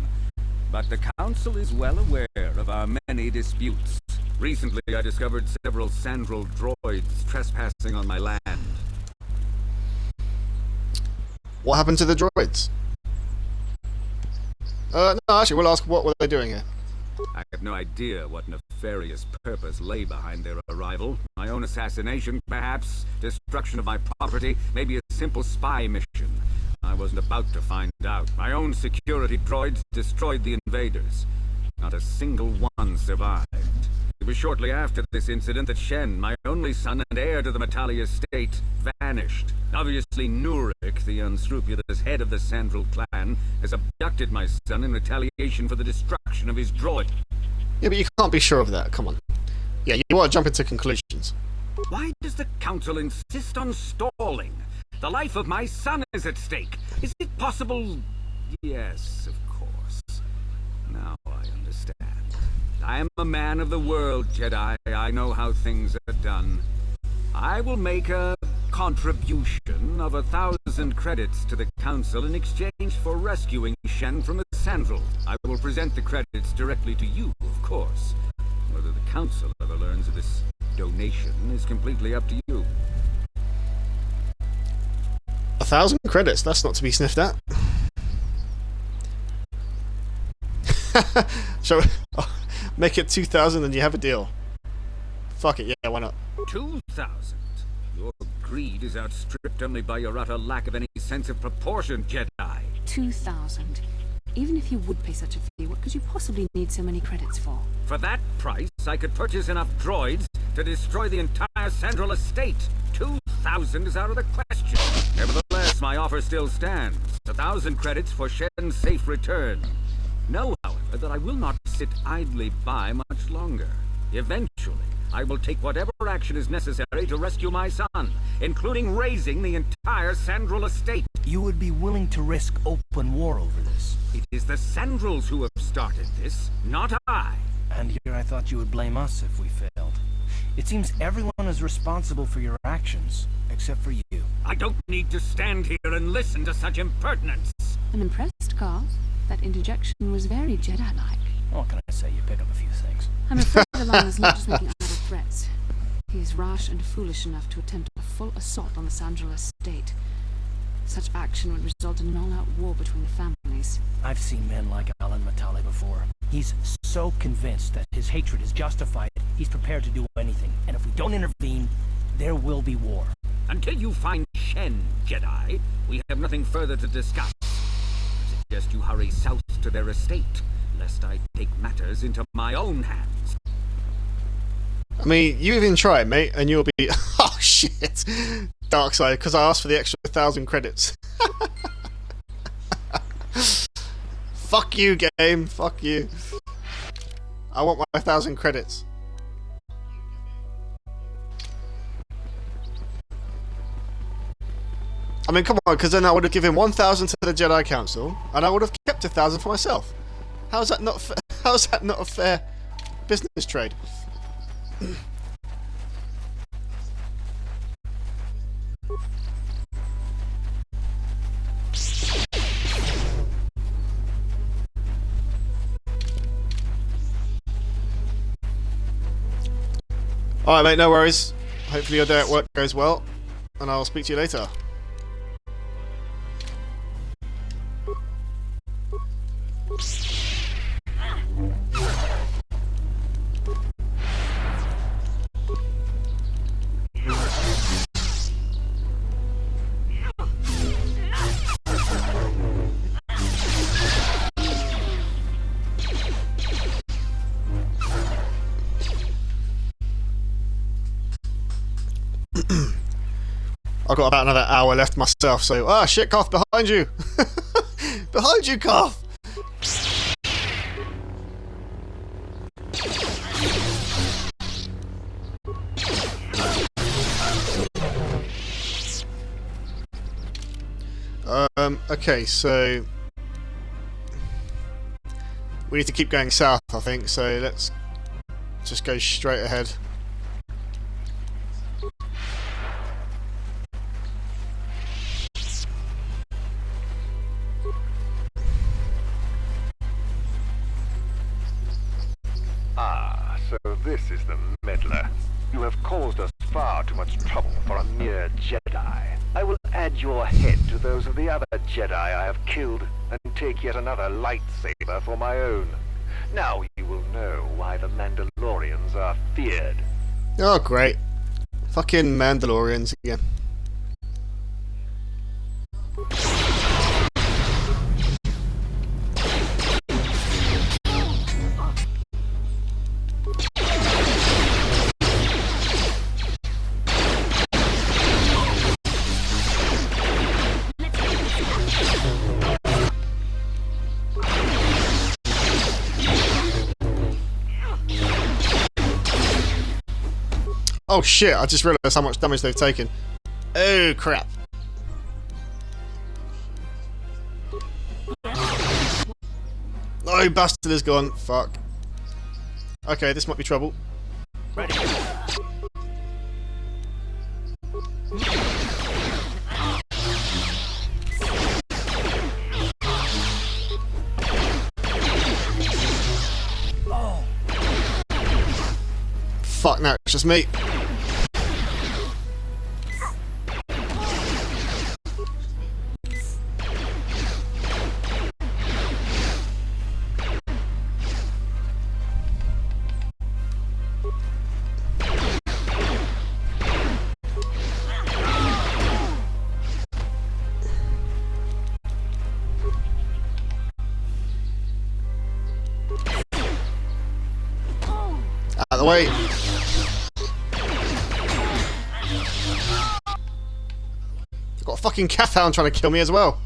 But the Council is well aware of our many disputes. Recently, I discovered several Sandral droids trespassing on my land. What happened to the droids? No, actually, we'll ask what were they doing here. I have no idea what nefarious purpose lay behind their arrival. My own assassination, perhaps. Destruction of my property. Maybe a simple spy mission. I wasn't about to find out. My own security droids destroyed the invaders. Not a single one survived. It was shortly after this incident that Shen, my only son and heir to the Metalia estate, vanished. Obviously, Nurik, the unscrupulous head of the Sandral clan, has abducted my son in retaliation for the destruction of his droid. Yeah, but you can't be sure of that. Come on. Yeah, you want to jump into conclusions. Why does the Council insist on stalling? The life of my son is at stake. Is it possible? Yes, of course. Now I understand. I am a man of the world, Jedi. I know how things are done. I will make a contribution of 1,000 credits to the Council in exchange for rescuing Shen from the Sandral. I will present the credits directly to you, of course. Whether the Council ever learns of this donation is completely up to you. 1,000 credits, that's not to be sniffed at. So, make it 2,000 and you have a deal. Fuck it, yeah, why not? 2,000? Your greed is outstripped only by your utter lack of any sense of proportion, Jedi. 2,000. Even if you would pay such a fee, what could you possibly need so many credits for? For that price, I could purchase enough droids to destroy the entire Central Estate. 2,000 is out of the question. Nevertheless, my offer still stands. 1,000 credits for Shen's safe return. Know, however, that I will not sit idly by much longer. Eventually, I will take whatever action is necessary to rescue my son, including raising the entire Sandral estate. You would be willing to risk open war over this? It is the Sandrals who have started this, not I. And here I thought you would blame us if we failed. It seems everyone is responsible for your actions, except for you. I don't need to stand here and listen to such impertinence. I'm impressed, Carl. That interjection was very Jedi-like. What can I say? You pick up a few things. I'm afraid Alon is not just making idle threats. He is rash and foolish enough to attempt a full assault on the Sandral estate. Such action would result in an all-out war between the families. I've seen men like Alan Matale before. He's so convinced that his hatred is justified, he's prepared to do anything. And if we don't intervene, there will be war. Until you find Shen, Jedi, we have nothing further to discuss. I suggest you hurry south to their estate, lest I take matters into my own hands. I mean, you even try, mate, and you'll be... Oh, shit! Dark side, because I asked for the extra 1,000 credits. Fuck you, game. Fuck you. I want my 1,000 credits. I mean, come on, because then I would have given 1,000 to the Jedi Council, and I would have kept 1,000 for myself. How's that not? How's that not a fair business trade? Alright, mate, no worries. Hopefully your day at work goes well, and I'll speak to you later. I've got about another hour left myself, so... Ah, shit, Koth, behind you! Behind you, Koth! Okay, so... We need to keep going south, I think, so let's just go straight ahead. So this is the meddler. You have caused us far too much trouble for a mere Jedi. I will add your head to those of the other Jedi I have killed, and take yet another lightsaber for my own. Now you will know why the Mandalorians are feared. Oh, great. Fucking Mandalorians again. Oh shit, I just realised how much damage they've taken. Oh crap. No, bastard is gone. Fuck. Okay, this might be trouble. Ready. Oh. Fuck, now it's just me. Out of the way. I've got a fucking cat hound trying to kill me as well.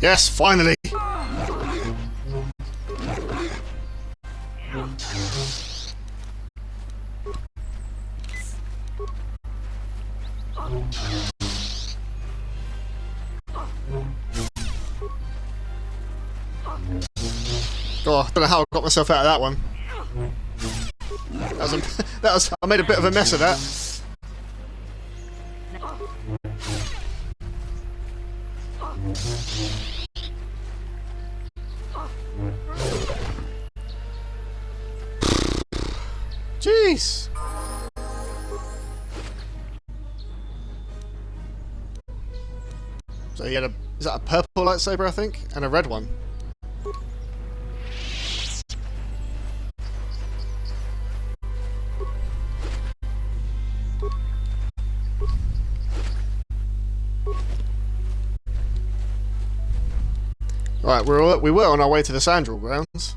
Yes, finally. Oh, I don't know how I got myself out of that one. I made a bit of a mess of that. Jeez. So he had is that a purple lightsaber, I think, and a red one. Right, we were on our way to the Sandral grounds.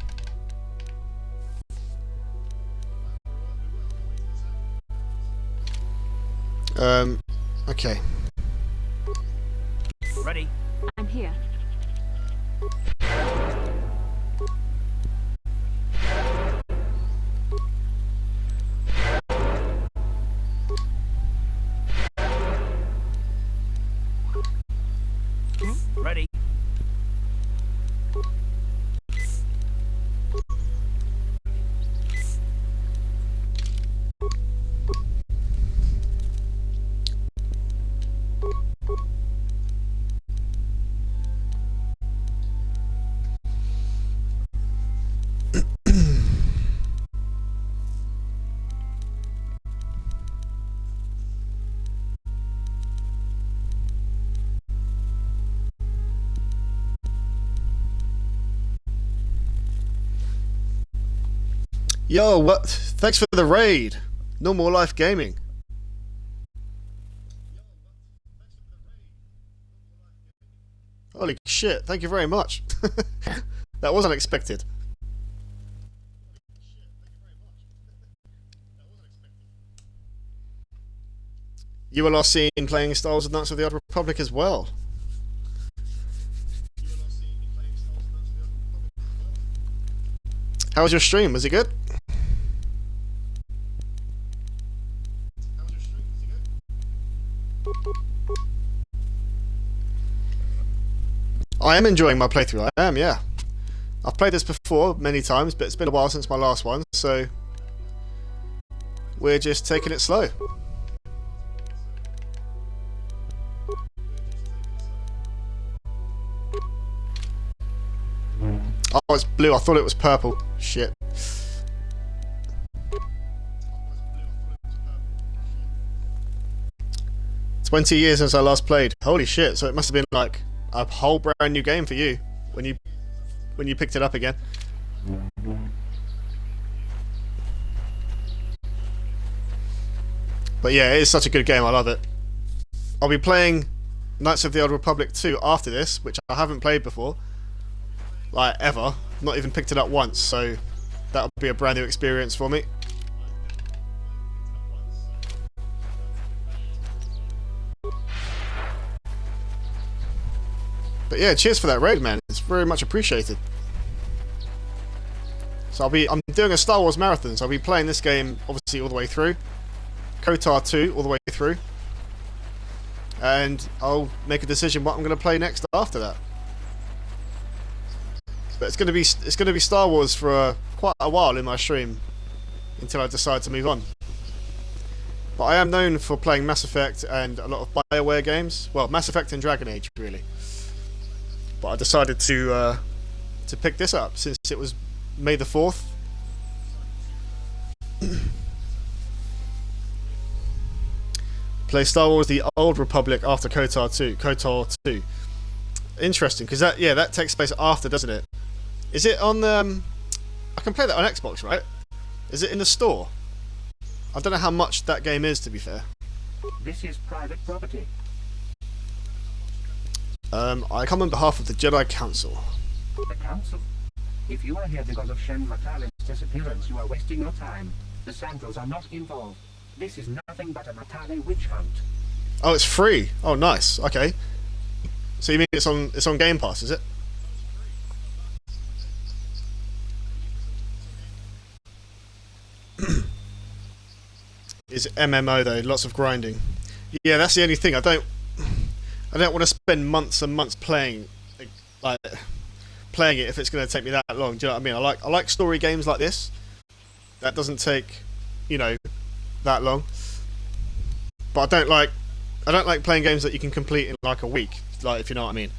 Okay. Ready. I'm here. Ready. Yo, what? Thanks for the raid. Normal Life Gaming. Holy shit, thank you very much. That was unexpected. You were last seen playing Star Wars: Knights of the Old Republic as well. How was your stream? Was it good? I am enjoying my playthrough, I am, yeah. I've played this before many times, but it's been a while since my last one, so we're just taking it slow. Oh, it's blue. I thought it was purple. Shit. "20 years since I last played." Holy shit! So it must have been like a whole brand new game for you when you picked it up again. But yeah, it is such a good game. I love it. I'll be playing Knights of the Old Republic 2 after this, which I haven't played before. Like, ever. Not even picked it up once, so that'll be a brand new experience for me. But yeah, cheers for that raid, man. It's very much appreciated. So I'm doing a Star Wars marathon, so I'll be playing this game obviously all the way through. KOTOR 2 all the way through. And I'll make a decision what I'm going to play next after that. But it's going to be Star Wars for quite a while in my stream until I decide to move on. But I am known for playing Mass Effect and a lot of BioWare games. Well, Mass Effect and Dragon Age, really. But I decided to pick this up since it was May the 4th. Play Star Wars: The Old Republic after KOTOR 2. Interesting, because that takes place after, doesn't it? Is it on I can play that on Xbox, right? Is it in the store? I don't know how much that game is, to be fair. This is private property. I come on behalf of the Jedi Council. The Council? If you are here because of Shen Matale's disappearance, you are wasting your time. The Sandals are not involved. This is nothing but a Matale witch hunt. Oh, it's free. Oh, nice. Okay. So you mean it's on Game Pass, is it? It's MMO though, lots of grinding. Yeah, that's the only thing. I don't want to spend months and months playing it if it's going to take me that long. Do you know what I mean? I like story games like this. That doesn't take, that long. But I don't like playing games that you can complete in like a week, like, if you know what I mean.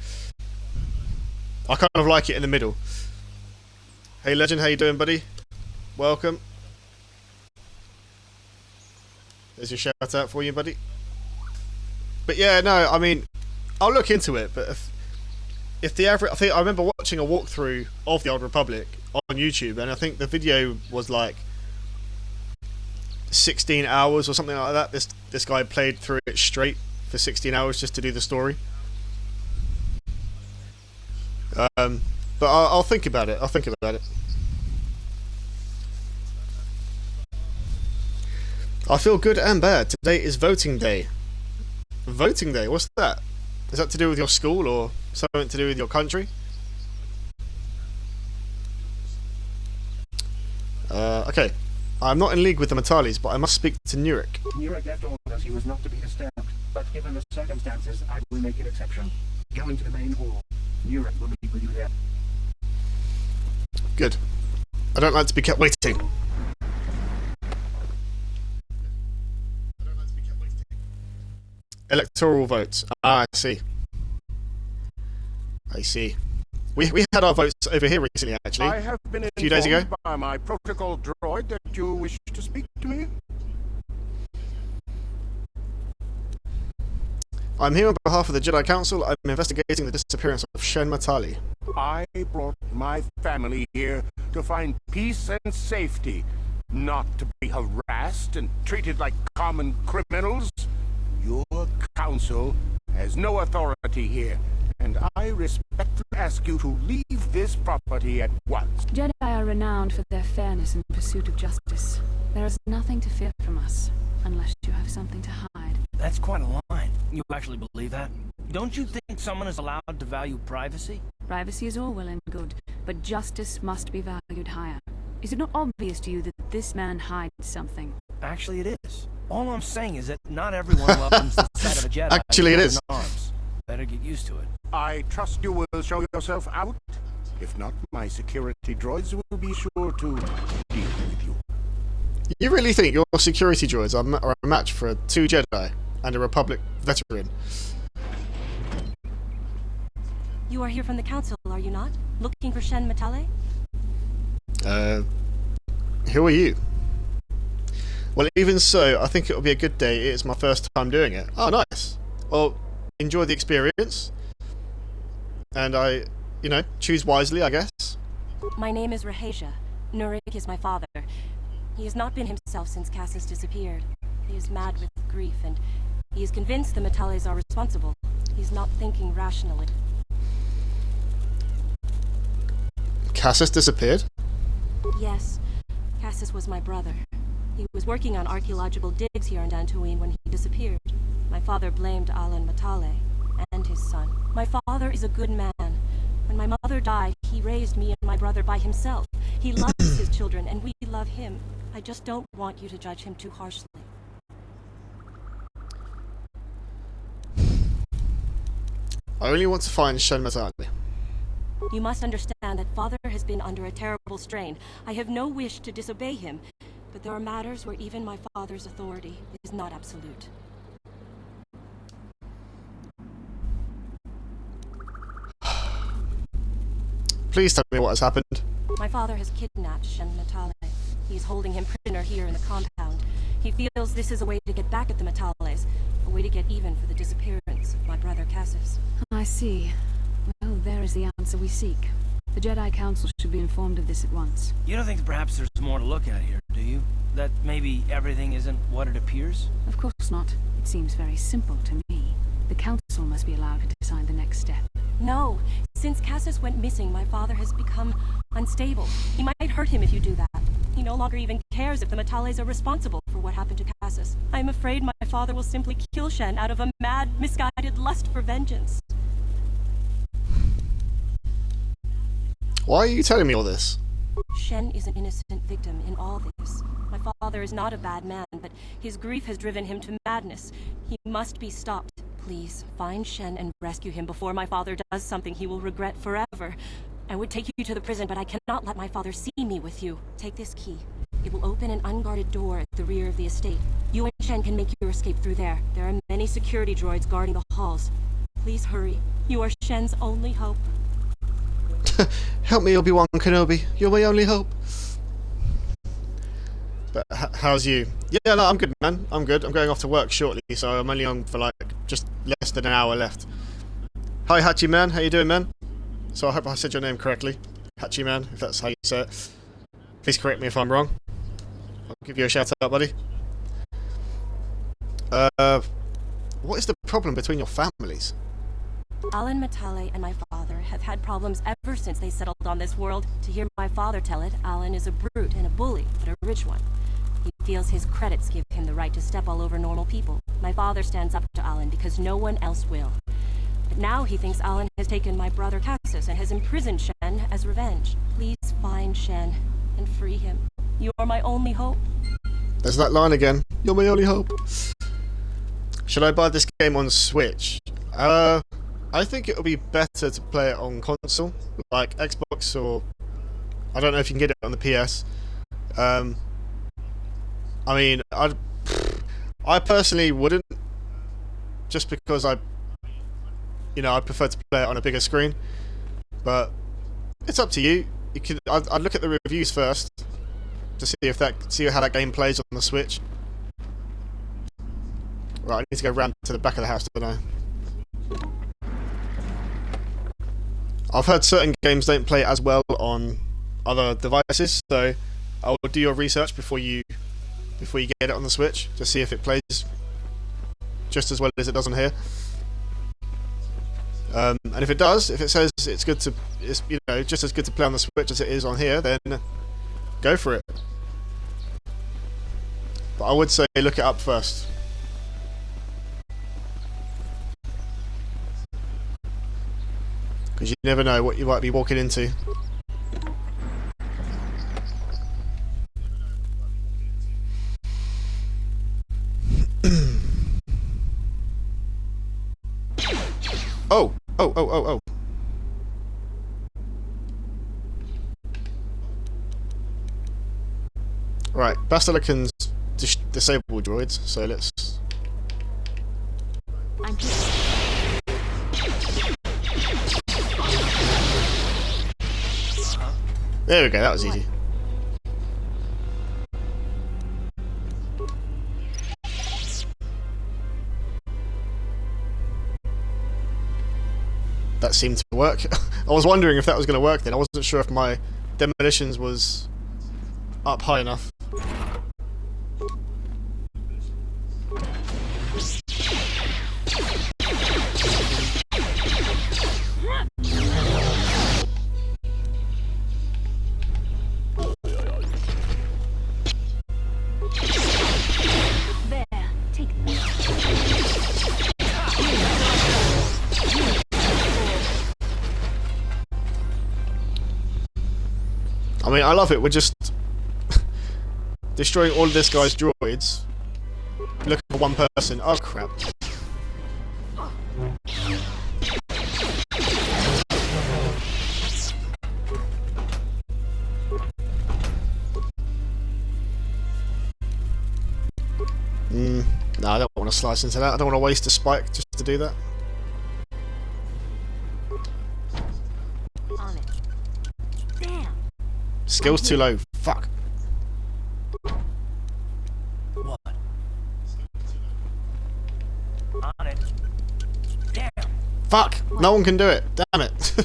I kind of like it in the middle. Hey Legend, how you doing, buddy? Welcome. There's your shout out for you, buddy. But yeah, no, I mean, I'll look into it. But if the average, I remember watching a walkthrough of the Old Republic on YouTube, and I think the video was like 16 hours or something like that. This guy played through it straight for 16 hours just to do the story. But I'll think about it. I feel good and bad. Today is voting day. Voting day? What's that? Is that to do with your school or something to do with your country? Okay. I'm not in league with the Matalis, but I must speak to Nurek. Nurek left orders he was not to be disturbed, but given the circumstances, I will make an exception. Go into the main hall. Nurek will meet with you there. Good. I don't like to be kept waiting. Electoral votes. Ah, I see. We had our votes over here recently, actually. I have been a few days ago. By my protocol droid that you wish to speak to me. I'm here on behalf of the Jedi Council. I'm investigating the disappearance of Shen Matali. I brought my family here to find peace and safety, not to be harassed and treated like common criminals. Your council has no authority here, and I respectfully ask you to leave this property at once. Jedi are renowned for their fairness in pursuit of justice. There is nothing to fear from us, unless you have something to hide. That's quite a line. You actually believe that? Don't you think someone is allowed to value privacy? Privacy is all well and good, but justice must be valued higher. Is it not obvious to you that this man hides something? Actually, it is. All I'm saying is that not everyone welcomes the sight of a Jedi. Actually, it is. Arms. Better get used to it. I trust you will show yourself out. If not, my security droids will be sure to deal with you. You really think your security droids are a match for 2 Jedi and a Republic veteran? You are here from the Council, are you not? Looking for Shen Matale? Who are you? Well, even so, I think it'll be a good day. It's my first time doing it. Oh, nice. Well, enjoy the experience. And I, choose wisely, I guess. My name is Rahasia. Nurek is my father. He has not been himself since Cass has disappeared. He is mad with grief, and he is convinced the Matales are responsible. He's not thinking rationally. Cassus disappeared? Yes. Cassus was my brother. He was working on archaeological digs here in Dantooine when he disappeared. My father blamed Alan Matale, and his son. My father is a good man. When my mother died, he raised me and my brother by himself. He loves his children, and we love him. I just don't want you to judge him too harshly. I only want to find Shen Matali. You must understand that father has been under a terrible strain. I have no wish to disobey him, but there are matters where even my father's authority is not absolute. Please tell me what has happened. My father has kidnapped Shen Matale. He's holding him prisoner here in the compound. He feels this is a way to get back at the Matales, a way to get even for the disappearance of my brother Cassis. I see. Well, there is the answer we seek. The Jedi Council should be informed of this at once. You don't think perhaps there's more to look at here, do you? That maybe everything isn't what it appears? Of course not. It seems very simple to me. The Council must be allowed to decide the next step. No. Since Cassis went missing, my father has become unstable. He might hurt him if you do that. He no longer even cares if the Matales are responsible for what happened to Cassis. I am afraid my father will simply kill Shen out of a mad, misguided lust for vengeance. Why are you telling me all this? Shen is an innocent victim in all this. My father is not a bad man, but his grief has driven him to madness. He must be stopped. Please, find Shen and rescue him before my father does something he will regret forever. I would take you to the prison, but I cannot let my father see me with you. Take this key. It will open an unguarded door at the rear of the estate. You and Shen can make your escape through there. There are many security droids guarding the halls. Please hurry. You are Shen's only hope. Help me, Obi-Wan Kenobi. You're my only hope. But how's you? Yeah, no, I'm good, man. I'm good. I'm going off to work shortly, so I'm only on for like just less than an hour left. Hi, Hachi Man. How you doing, man? So I hope I said your name correctly. Hachi Man, if that's how you say it. Please correct me if I'm wrong. I'll give you a shout out, buddy. What is the problem between your families? Alan Matale and my father have had problems ever since they settled on this world. To hear my father tell it, Alan is a brute and a bully, but a rich one. He feels his credits give him the right to step all over normal people. My father stands up to Alan because no one else will. But now he thinks Alan has taken my brother Cassis and has imprisoned Shen as revenge. Please find Shen and free him. You are my only hope. There's that line again. You're my only hope. Should I buy this game on Switch? I think it would be better to play it on console, like Xbox, or I don't know if you can get it on the PS. I mean, I personally wouldn't, just because I prefer to play it on a bigger screen. But it's up to you. You can. I'd look at the reviews first to see how that game plays on the Switch. Right, I need to go round to the back of the house, don't I? I've heard certain games don't play as well on other devices, so I'll do your research before you get it on the Switch to see if it plays just as well as it does on here. And if it does, if it says it's just as good to play on the Switch as it is on here, then go for it. But I would say look it up first. Because you never know what you might be walking into. Oh. Right, Basilicans disable droids, so let's... I'm here. There we go, that was easy. That seemed to work. I was wondering if that was going to work then. I wasn't sure if my demolitions was up high enough. mean, I love it. We're just destroying all of this guy's droids. Looking for one person. Oh crap. No, I don't want to slice into that. I don't want to waste a spike just to do that. On it. Damn. Skill's too low. Fuck. What? On it. Damn. Fuck! No one can do it. Damn it.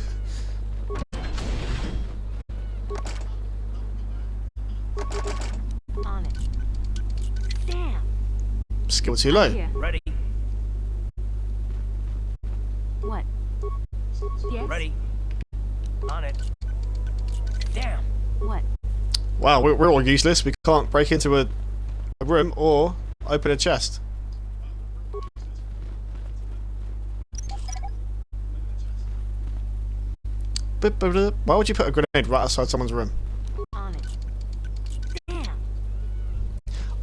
On it. Damn. Skill too low. Here. Ready. What? Yes? Ready. On it. Damn. What? Wow, we're all useless. We can't break into a room or open a chest. Why would you put a grenade right outside someone's room? On it. Damn.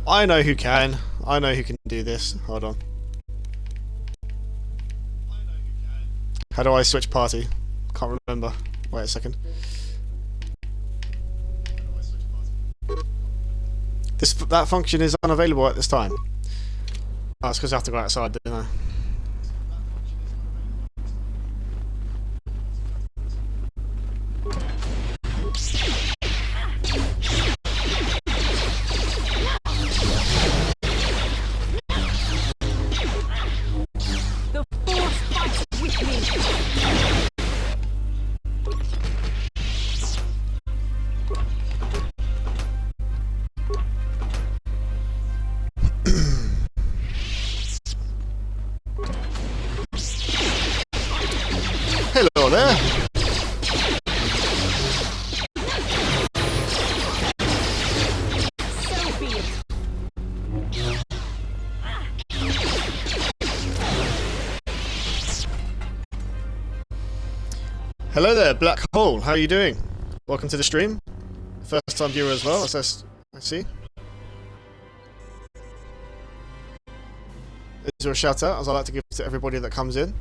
I know who can. I know who can do this. Hold on. How do I switch party? Can't remember. Wait a second. That function is unavailable at this time. Oh, it's because I have to go outside, didn't I? The Force fights with me. Hello there. So be it. Hello there, Black Hole. How are you doing? Welcome to the stream. First time viewer as well, as I see. Is there a shout out, as I like to give to everybody that comes in?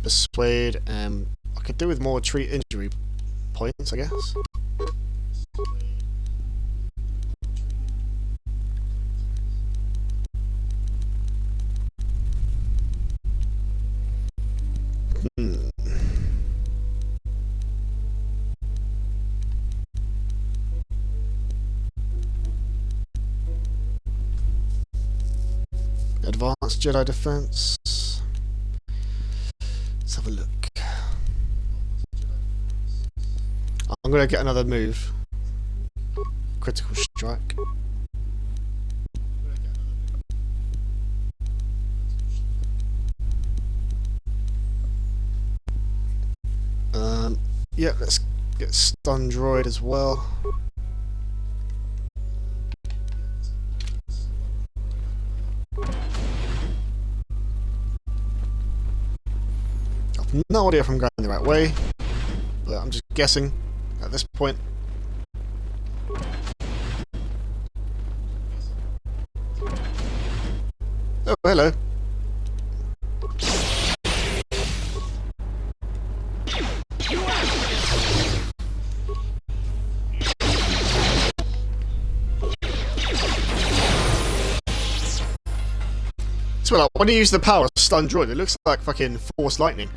Persuade, I could do with more treat injury points, I guess. Advanced Jedi Defense. Let's have a look. I'm gonna get another move. Critical Strike. Yeah, let's get Stun Droid as well. I've no idea if I'm going the right way, but I'm just guessing at this point. Oh, hello. So like, when you use the power of Stun Droid, it looks like fucking Force Lightning.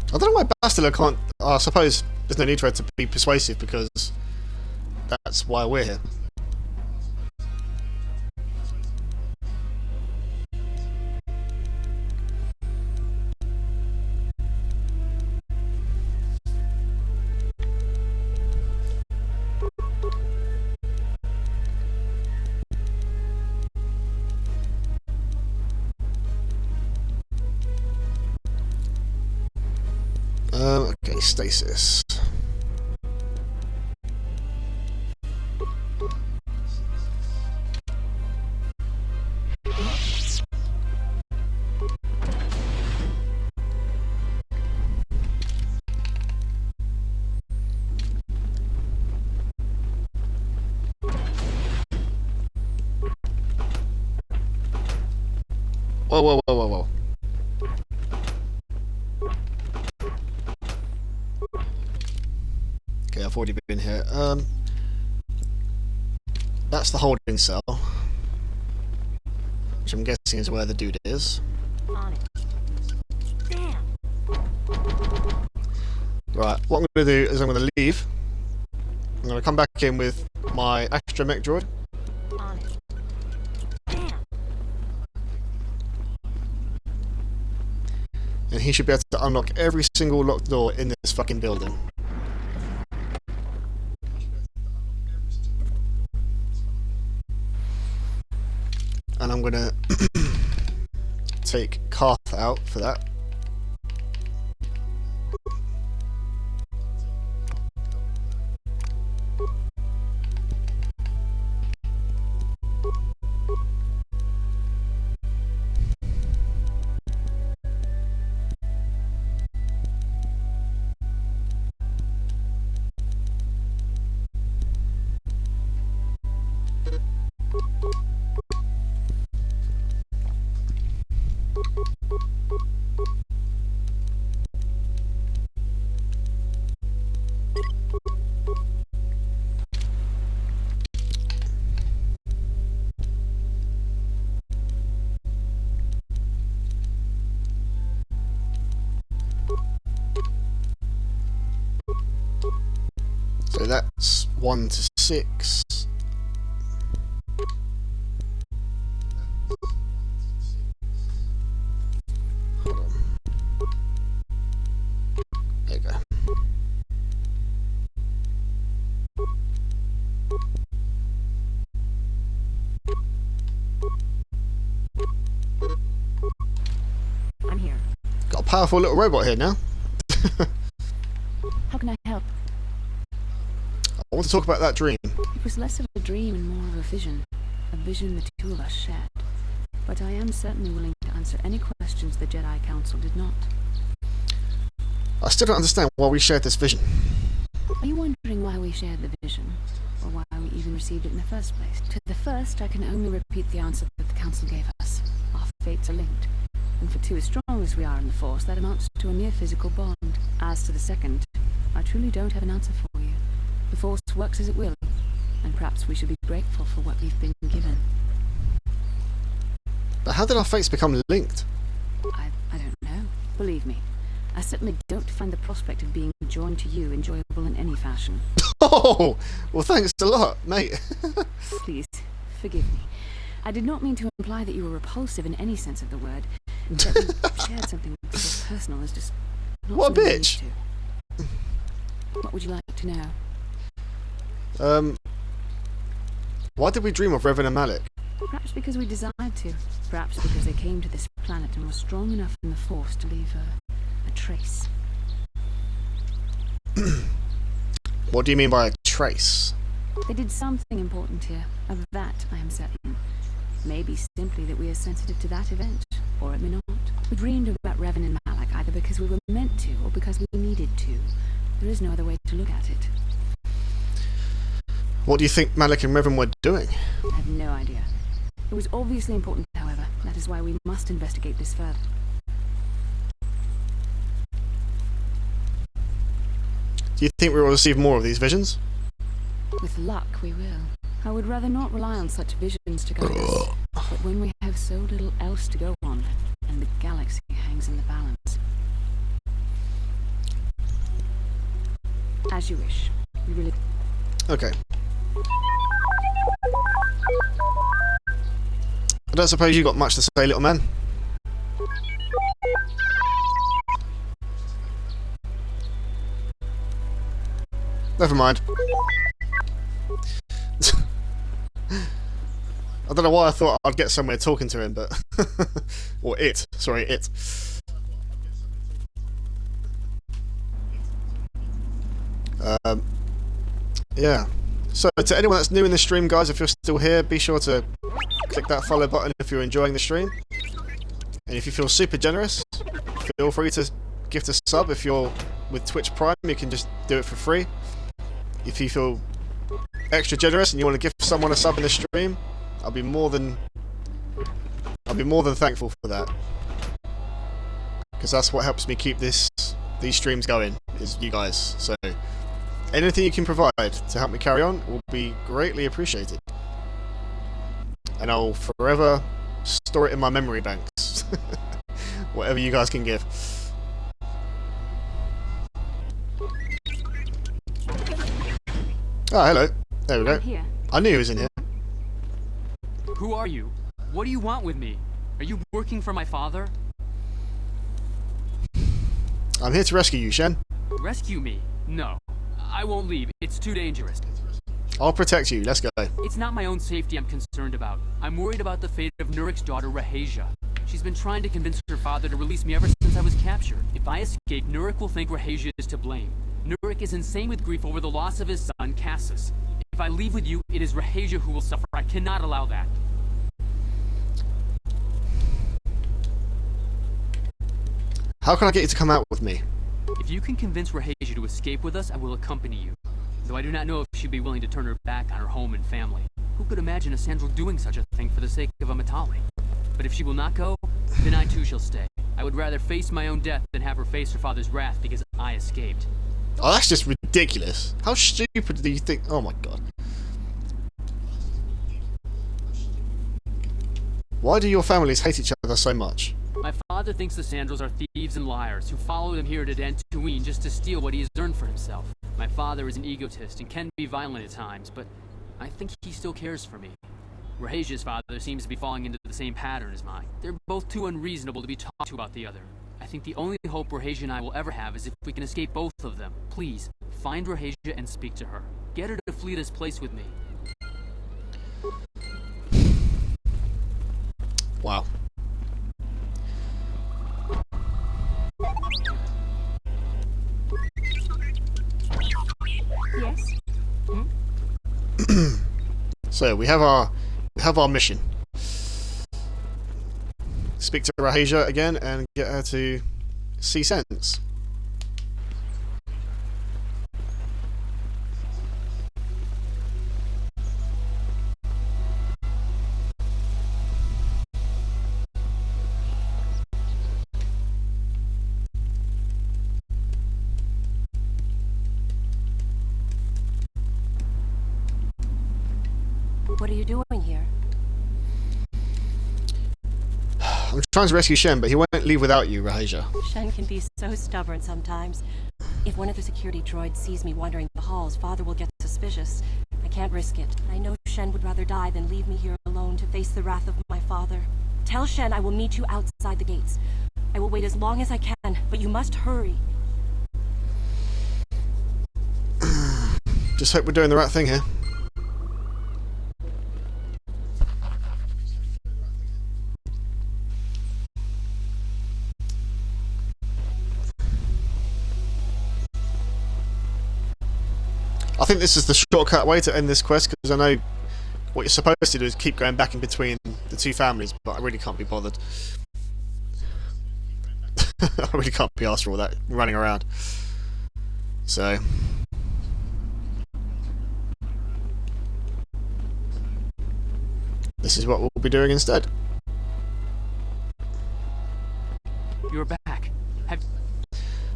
I don't know why Bastila can't... I suppose there's no need for it to be persuasive because that's why we're here. Okay, stasis. Whoa, whoa, whoa, whoa, whoa. Okay, I've already been here. That's the holding cell, which I'm guessing is where the dude is. On it. Damn. Right, what I'm going to do is I'm going to leave. I'm going to come back in with my astromech droid. On it. Damn. And he should be able to unlock every single locked door in this fucking building. And I'm gonna take Karth out for that. So that's 1 to 6. Hold on. There you go. I'm here. Got a powerful little robot here now. How can I help? I want to talk about that dream. It was less of a dream and more of a vision the two of us shared. But I am certainly willing to answer any questions the Jedi Council did not. I still don't understand why we shared this vision. Are you wondering why we shared the vision? Or why we even received it in the first place? To the first, I can only repeat the answer that the Council gave us. Our fates are linked. And for two as strong as we are in the Force, that amounts to a near physical bond. As to the second, I truly don't have an answer for you. The Force works as it will, and perhaps we should be grateful for what we've been given. But how did our fates become linked? I don't know. Believe me, I certainly don't find the prospect of being joined to you enjoyable in any fashion. Oh! Well, thanks a lot, mate. Please, forgive me. I did not mean to imply that you were repulsive in any sense of the word. That we shared something so personal as just not What a something we bitch! used to. What would you like to know? Why did we dream of Revan and Malik? Perhaps because we desired to. Perhaps because they came to this planet and were strong enough in the Force to leave a trace. What do you mean by a trace? They did something important here. Of that, I am certain. Maybe simply that we are sensitive to that event, or it may not. We dreamed about Revan and Malik either because we were meant to, or because we needed to. There is no other way to look at it. What do you think Malik and Revan were doing? I have no idea. It was obviously important, however. That is why we must investigate this further. Do you think we will receive more of these visions? With luck, we will. I would rather not rely on such visions to guide us. But when we have so little else to go on, and the galaxy hangs in the balance. As you wish. You really... Okay. I don't suppose you got much to say, little man. Never mind. I don't know why I thought I'd get somewhere talking to him, but... or it. Sorry, it. Yeah. So, to anyone that's new in the stream, guys, if you're still here, be sure to click that follow button if you're enjoying the stream. And if you feel super generous, feel free to gift a sub. If you're with Twitch Prime, you can just do it for free. If you feel extra generous and you want to give someone a sub in the stream, I'll be more than thankful for that. Because that's what helps me keep these streams going, is you guys. So anything you can provide to help me carry on will be greatly appreciated. And I'll forever store it in my memory banks. Whatever you guys can give. Oh, hello. There we go. I'm here. I knew he was in here. Who are you? What do you want with me? Are you working for my father? I'm here to rescue you, Shen. Rescue me? No. I won't leave. It's too dangerous. I'll protect you. Let's go. It's not my own safety I'm concerned about. I'm worried about the fate of Nurik's daughter, Rahasia. She's been trying to convince her father to release me ever since I was captured. If I escape, Nurik will think Rahasia is to blame. Nurik is insane with grief over the loss of his son, Cassus. If I leave with you, it is Rahasia who will suffer. I cannot allow that. How can I get you to come out with me? If you can convince Rahasia to escape with us, I will accompany you. Though I do not know if she'd be willing to turn her back on her home and family. Who could imagine a Sandral doing such a thing for the sake of a Matali? But if she will not go, then I too shall stay. I would rather face my own death than have her face her father's wrath because I escaped. Oh, that's just ridiculous. How stupid do you think? Oh my god. Why do your families hate each other so much? My father thinks the Sandrals are thieves and liars who followed him here to Dantooine just to steal what he has earned for himself. My father is an egotist and can be violent at times, but I think he still cares for me. Rahasia's father seems to be falling into the same pattern as mine. They're both too unreasonable to be talked to about the other. I think the only hope Rahasia and I will ever have is if we can escape both of them. Please, find Rahasia and speak to her. Get her to flee this place with me. Wow. Yes? So we have our mission. Speak to Rahasia again and get her to see sense. What are you doing here? I'm trying to rescue Shen, but he won't leave without you, Rahasia. Shen can be so stubborn sometimes. If one of the security droids sees me wandering the halls, Father will get suspicious. I can't risk it. I know Shen would rather die than leave me here alone to face the wrath of my father. Tell Shen I will meet you outside the gates. I will wait as long as I can, but you must hurry. Just hope we're doing the right thing here. I think this is the shortcut way to end this quest, because I know what you're supposed to do is keep going back in between the two families, but I really can't be bothered. I really can't be asked for all that running around. So this is what we'll be doing instead. You're back.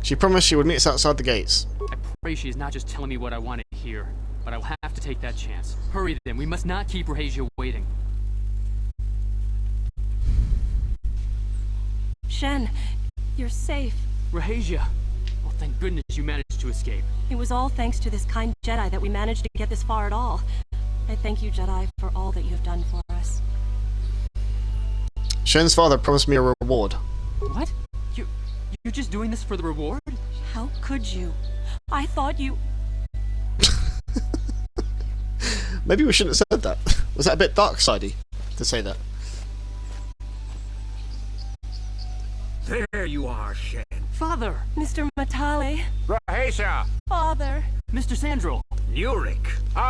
She promised she would meet us outside the gates. I pray she is not just telling me what I want to hear, but I will have to take that chance. Hurry then, we must not keep Rahasia waiting. Shen, you're safe. Rahasia! Oh, thank goodness you managed to escape. It was all thanks to this kind Jedi that we managed to get this far at all. I thank you, Jedi, for all that you have done for us. Shen's father promised me a reward. What? You're just doing this for the reward? How could you? I thought you... Maybe we shouldn't have said that. Was that a bit dark-sidey to say that? There you are, Shen. Father! Mr. Matale. Rahasia! Father. Mr. Sandro! Nurik!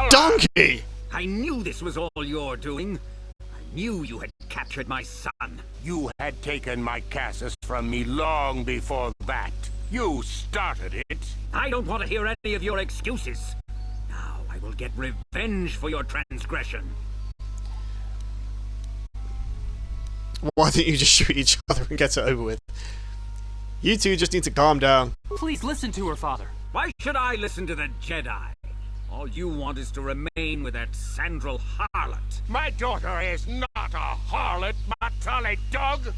Donkey! I knew this was all your doing. I knew you had captured my son. You had taken my Cassus from me long before that. You started it. I don't want to hear any of your excuses. Now I will get revenge for your transgression. Why don't you just shoot each other and get it over with? You two just need to calm down. Please listen to her, Father. Why should I listen to the Jedi? All you want is to remain with that Sandral harlot. My daughter is not a harlot, Matale dog!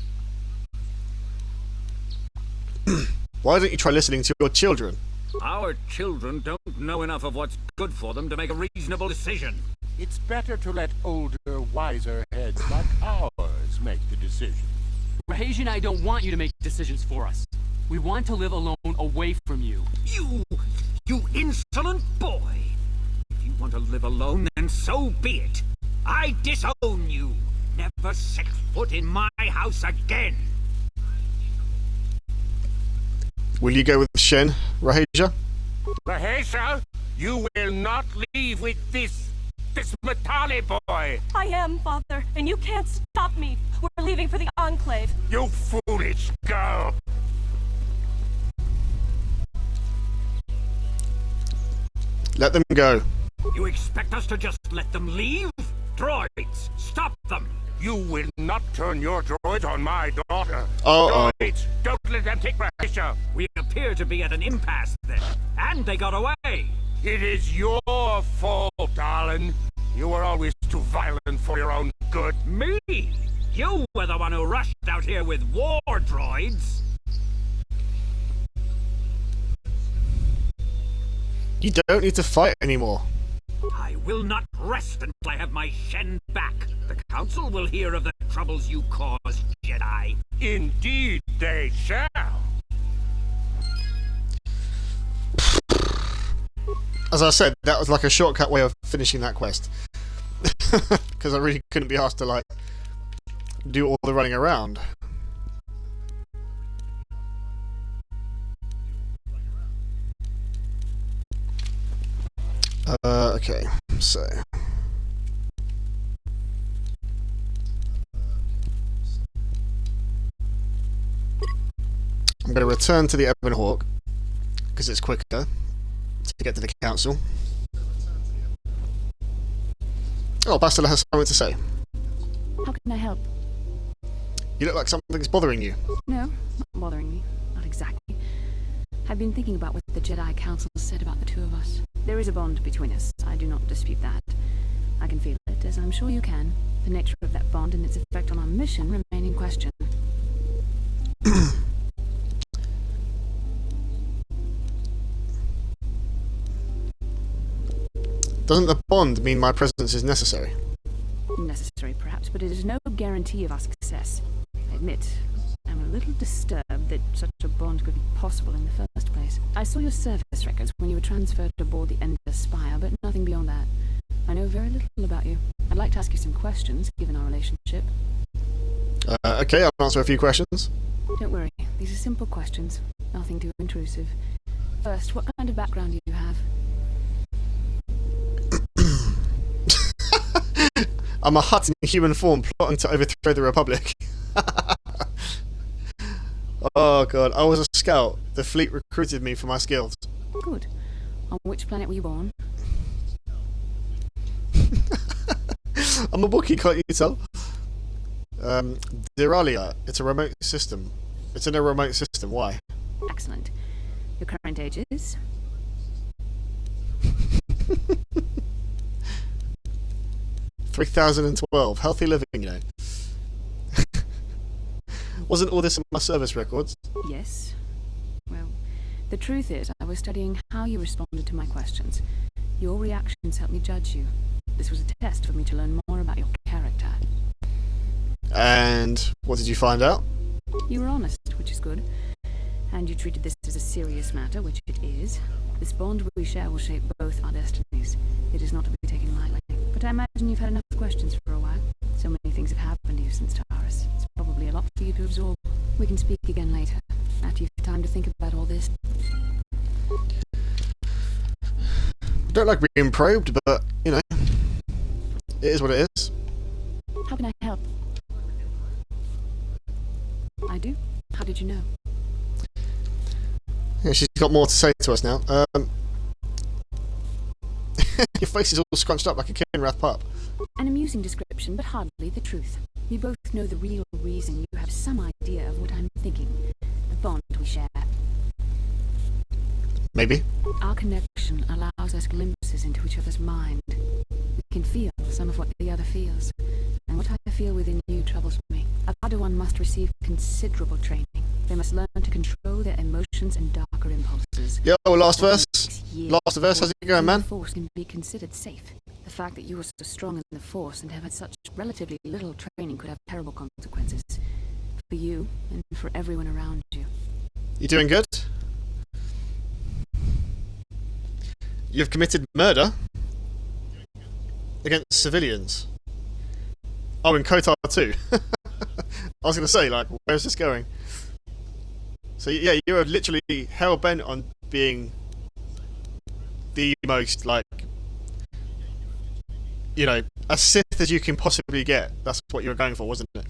Why don't you try listening to your children? Our children don't know enough of what's good for them to make a reasonable decision. It's better to let older, wiser heads like ours make the decision. Rahesia and I don't want you to make decisions for us. We want to live alone away from you. You insolent boy! If you want to live alone, then so be it. I disown you. Never set foot in my house again. Will you go with Shen, Rahesia? Rahesia, you will not leave with this Matale boy! I am, Father, and you can't stop me. We're leaving for the Enclave. You foolish girl! Let them go. You expect us to just let them leave? Droids, stop them! You will not turn your droids on my daughter. Droids, don't let them take Rahesia. We appear to be at an impasse then, and they got away. It is your fault, darling. You were always too violent for your own good. Me? You were the one who rushed out here with war droids. You don't need to fight anymore. I will not rest until I have my Shen back. The Council will hear of the troubles you caused, Jedi. Indeed they shall. As I said, that was like a shortcut way of finishing that quest. Because I really couldn't be asked to, like, do all the running around. Okay, so... I'm going to return to the Ebon Hawk, because it's quicker to get to the council. Oh, Bastila has something to say. How can I help? You look like something's bothering you. No, not bothering me. Not exactly. I've been thinking about what the Jedi Council said about the two of us. There is a bond between us. I do not dispute that. I can feel it, as I'm sure you can. The nature of that bond and its effect on our mission remain in question. Doesn't the bond mean my presence is necessary? Necessary, perhaps, but it is no guarantee of our success. I admit, I'm a little disturbed that such a bond could be possible in the first place. I saw your service records when you were transferred aboard the Ender Spire, but nothing beyond that. I know very little about you. I'd like to ask you some questions, given our relationship. Okay, I'll answer a few questions. Don't worry, these are simple questions. Nothing too intrusive. First, what kind of background do you have? I'm a Hutt in human form plotting to overthrow the Republic. Oh god, I was a scout. The fleet recruited me for my skills. Good. On which planet were you born? I'm a Wookiee, can't you tell? Deralia, it's a remote system. It's in a remote system, why? Excellent. Your current age is? 3012. Healthy living, you know. Wasn't all this in my service records? Yes. Well, the truth is, I was studying how you responded to my questions. Your reactions helped me judge you. This was a test for me to learn more about your character. And what did you find out? You were honest, which is good. And you treated this as a serious matter, which it is. This bond we share will shape both our destinies. It is not to be taken lightly. But I imagine you've had enough questions for a while. So many things have happened to you since Taurus. It's probably a lot for you to absorb. We can speak again later, after you've had time to think about all this. I don't like being probed, but, you know, it is what it is. How can I help? I do? How did you know? Yeah, she's got more to say to us now. Your face is all scrunched up like a Kinrath pup. An amusing description, but hardly the truth. We both know the real reason. You have some idea of what I'm thinking. The bond we share. Maybe. Our connection allows us glimpses into each other's mind. We can feel some of what the other feels. And what I feel within you troubles me. A Padawan must receive considerable training. They must learn to control their emotions and darker impulses. Yo, last verse. Last verse, how's it going, man? The Force can be considered safe. The fact that you are so strong in the Force and have had such relatively little training could have terrible consequences. For you, and for everyone around you. You doing good? You've committed murder against civilians. Oh, in Kotar too. I was going to say, like, where's this going? So yeah, you are literally hell-bent on being the most, like, you know, as Sith as you can possibly get. That's what you were going for, wasn't it?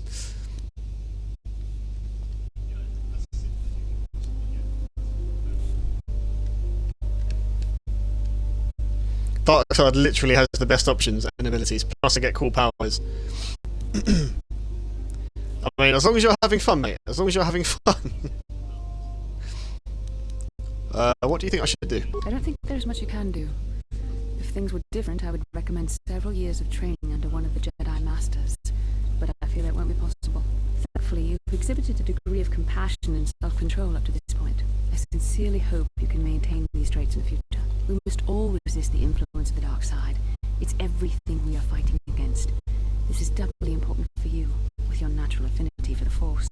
Darkseid literally has the best options and abilities, plus I get cool powers. I mean, as long as you're having fun, mate. As long as you're having fun. What do you think I should do? I don't think there's much you can do. If things were different, I would recommend several years of training under one of the Jedi Masters. But I feel it won't be possible. Thankfully, you've exhibited a degree of compassion and self-control up to this point. I sincerely hope you can maintain these traits in the future. We must all resist the influence of the dark side. It's everything we are fighting against. This is doubly important for you, with your natural affinity for the Force.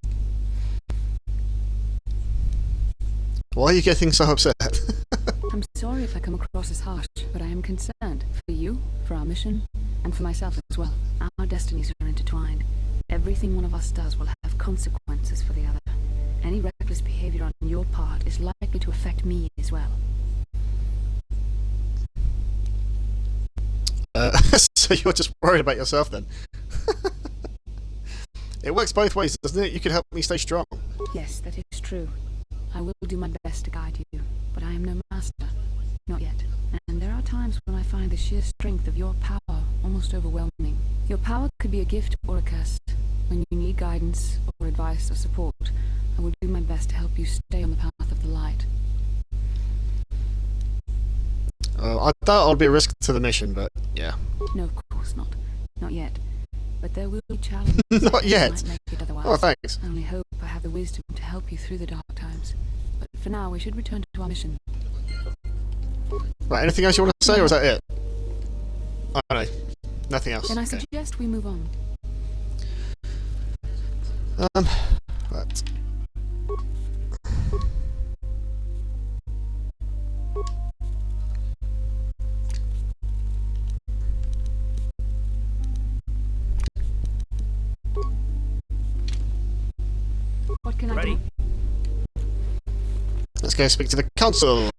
Why are you getting so upset? I'm sorry if I come across as harsh, but I am concerned for you, for our mission, and for myself as well. Our destinies are intertwined. Everything one of us does will have consequences for the other. Any reckless behavior on your part is likely to affect me as well. So you're just worried about yourself then? It works both ways, doesn't it? You can help me stay strong. Yes, that is true. I will do my best to guide you, but I am no master. Not yet. And there are times when I find the sheer strength of your power almost overwhelming. Your power could be a gift or a curse. When you need guidance or advice or support, I will do my best to help you stay on the path of the light. I doubt I'll be a risk to the mission, but yeah. No, of course not. Not yet. But there will be challenges. Not yet. Might make it otherwise. Oh, thanks. I only hope I have the wisdom to help you through the dark times. But for now, we should return to our mission. Right, anything else you want to say, or is that it? Oh, no. Nothing else. Then I Okay. suggest we move on. Right. What can I do? Let's go speak to the council.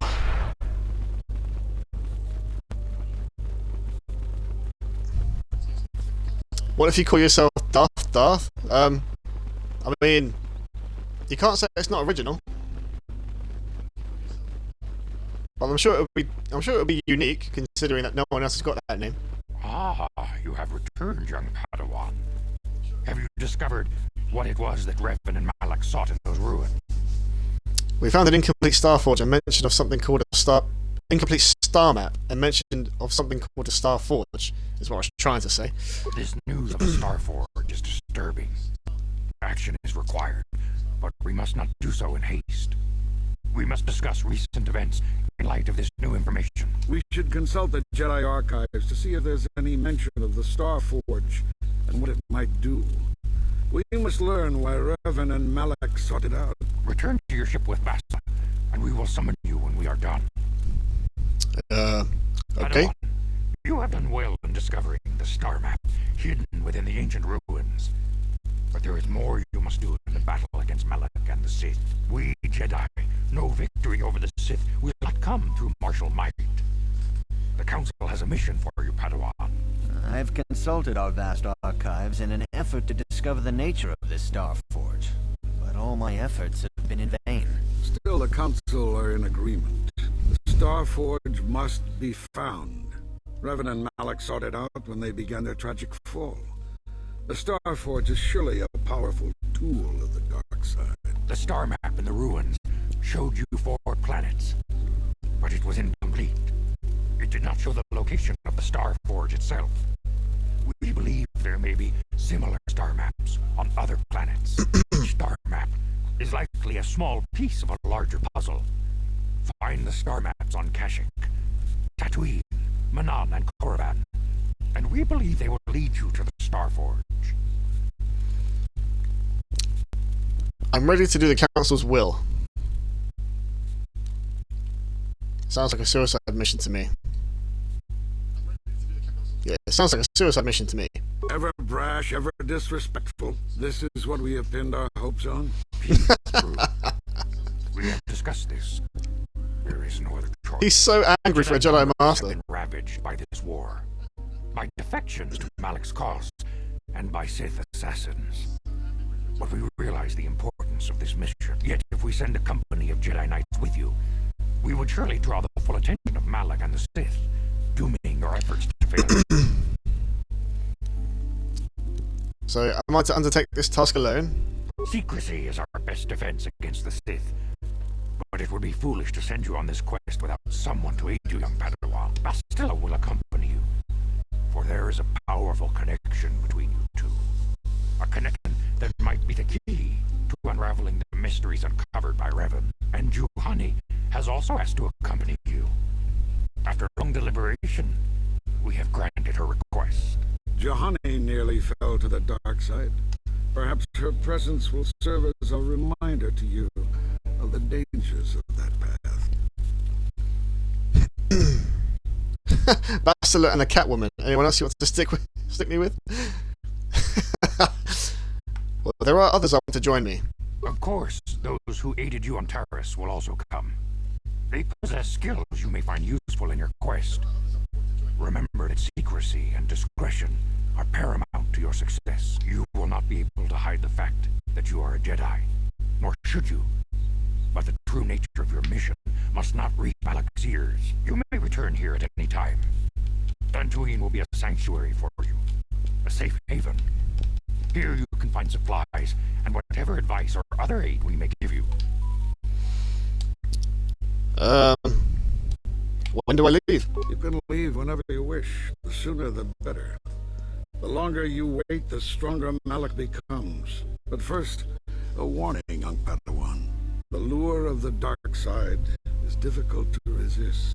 What if you call yourself Darth? I mean, you can't say it's not original. But I'm sure it'll be unique, considering that no one else has got that name. Ah, you have returned, young Padawan. Have you discovered what it was that Revan and Malak sought in those ruins? We found an incomplete star forge and mention of something called a incomplete star map and mention of something called a star forge, is what I was trying to say. This news of a star forge is disturbing. Action is required, but we must not do so in haste. We must discuss recent events in light of this new information. We should consult the Jedi archives to see if there's any mention of the Star Forge and what it might do. We must learn why Revan and Malak sought it out. Return to your ship with Basta, and we will summon you when we are done. Okay. Padawan, you have done well in discovering the star map hidden within the ancient ruins. But there is more you must do in the battle against Malak and the Sith. We Jedi know victory over the Sith will not come through martial might. The has a mission for you, Padawan. I've consulted our vast archives in an effort to discover the nature of this Star Forge, but all my efforts have been in vain. Still, the Council are in agreement. The Star Forge must be found. Revan and Malak sought it out when they began their tragic fall. The Star Forge is surely a powerful tool of the dark side. The star map in the ruins showed you 4 planets, but it was incomplete. It did not show the location of the Star Forge itself. We believe there may be similar star maps on other planets. Each star map is likely a small piece of a larger puzzle. Find the star maps on Kashyyyk, Tatooine, Manan, and Korriban, and we believe they will lead you to the Star Forge. I'm ready to do the Council's will. Sounds like a suicide mission to me. Yeah, it sounds like a suicide mission to me. Ever brash, ever disrespectful. This is what we have pinned our hopes on. We have discussed this. There is no other choice. He's so angry for a Jedi Master. Have been ravaged by this war, by defections to Malak's cause, and by Sith assassins. But we realize the importance of this mission. Yet, if we send a company of Jedi Knights with you, we would surely draw the full attention of Malak and the Sith, dooming your efforts to failure. So, am I to undertake this task alone? Secrecy is our best defense against the Sith. But it would be foolish to send you on this quest without someone to aid you, young Padawan. Bastila will accompany you, for there is a powerful connection between you two. A connection that might be the key to unraveling the mysteries uncovered by Revan. And Juhani has also asked to accompany you. After long deliberation, we have granted her request. Juhani nearly fell to the dark side. Perhaps her presence will serve as a reminder to you of the dangers of that path. Bastila and a Catwoman. Anyone else you want to stick me with? Well, there are others I want to join me. Of course, those who aided you on Taris will also come. They possess skills you may find useful in your quest. Remember that secrecy and discretion are paramount to your success. You will not be able to hide the fact that you are a Jedi, nor should you. But the true nature of your mission must not reach Malak's ears. You may return here at any time. Dantooine will be a sanctuary for you, a safe haven. Here you can find supplies and whatever advice or other aid we may give you. When do I leave? You can leave whenever you wish. The sooner the better. The longer you wait, the stronger Malak becomes. But first, a warning, young Padawan. The lure of the dark side is difficult to resist.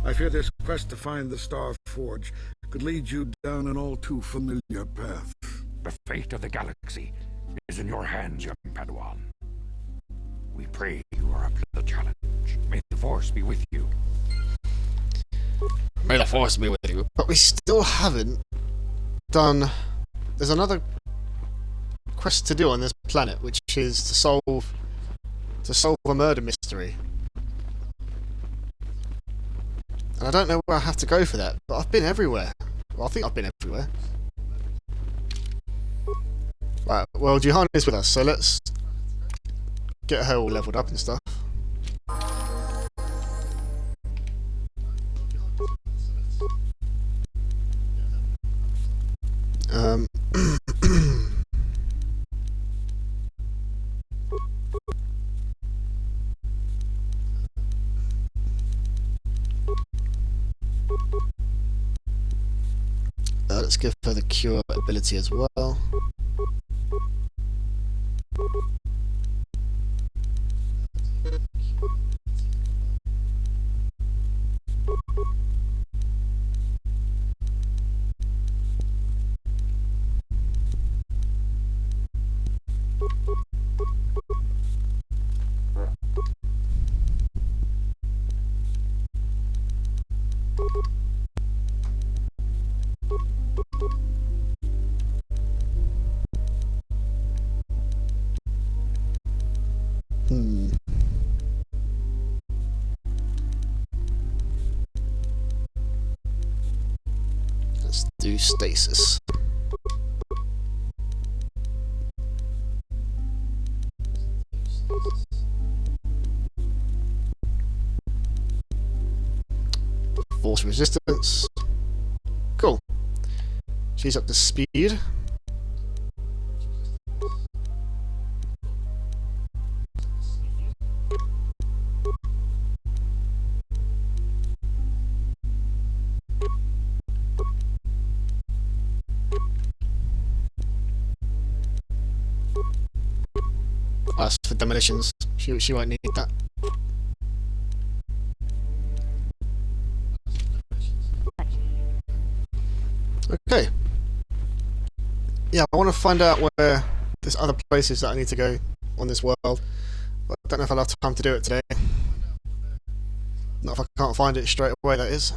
I fear this quest to find the Star Forge could lead you down an all too familiar path. The fate of the galaxy is in your hands, young Padawan. We pray you are up to the challenge. May the Force be with you. May the Force be with you. But we still haven't done... There's another quest to do on this planet, which is to solve a murder mystery. And I don't know where I have to go for that, but I've been everywhere. Well, I think I've been everywhere. Right, well, Juhani is with us, so let's get her all leveled up and stuff. Let's give her the cure ability as well. Let's do stasis. Force resistance. Cool. She's up to speed. That's for demolitions. She won't need that. Okay. Yeah, I want to find out where there's other places that I need to go on this world, but I don't know if I'll have time to do it today. Not if I can't find it straight away, that is.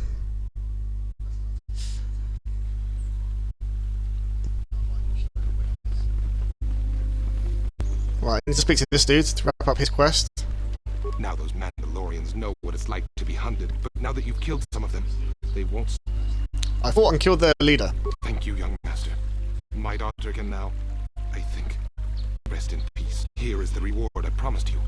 Right, I need to speak to this dude to wrap up his quest. Now those Mandalorians know what it's like to be hunted, but now that you've killed some of them, they won't... I fought and killed their leader. Thank you, young master. My daughter can now, I think, rest in peace. Here is the reward I promised you.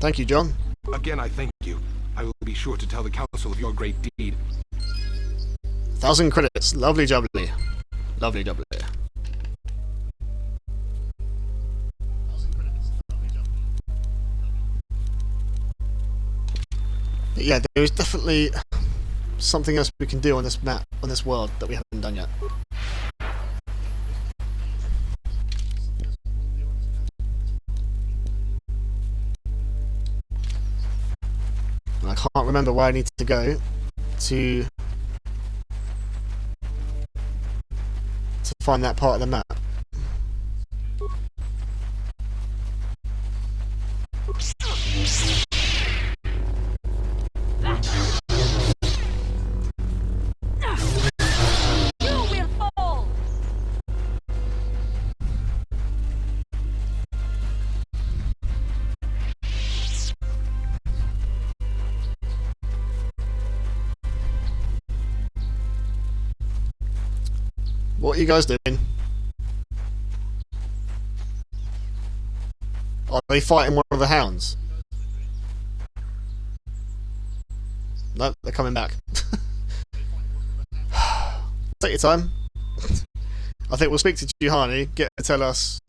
Thank you, John. Again, I thank you. I will be sure to tell the council of your great deed. 1,000 credits. Lovely jubbly. Lovely jubbly. But yeah, there is definitely something else we can do on this map, on this world, that we haven't done yet. And I can't remember where I need to go to find that part of the map. What are you guys doing? Are they fighting one of the hounds? No, they're coming back. Take your time. I think we'll speak to Juhani, get her to tell us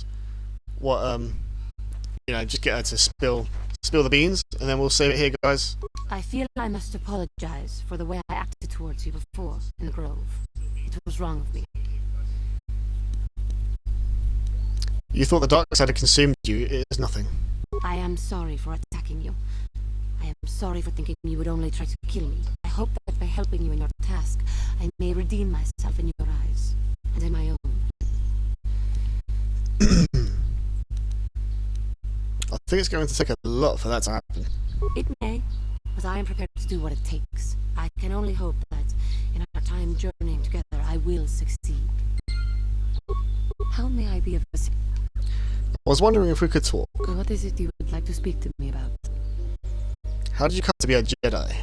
what, you know, just get her to spill the beans, and then we'll save it here, guys. I feel I must apologize for the way I acted towards you before in the Grove. It was wrong of me. You thought the dark side had consumed you. It is nothing. I am sorry for attacking you. I am sorry for thinking you would only try to kill me. I hope that by helping you in your task, I may redeem myself in your eyes, and in my own. I think it's going to take a lot for that to happen. It may, but I am prepared to do what it takes. I can only hope that, in our time journeying together, I will succeed. How may I be of assistance? I was wondering if we could talk. What is it you would like to speak to me about? How did you come to be a Jedi?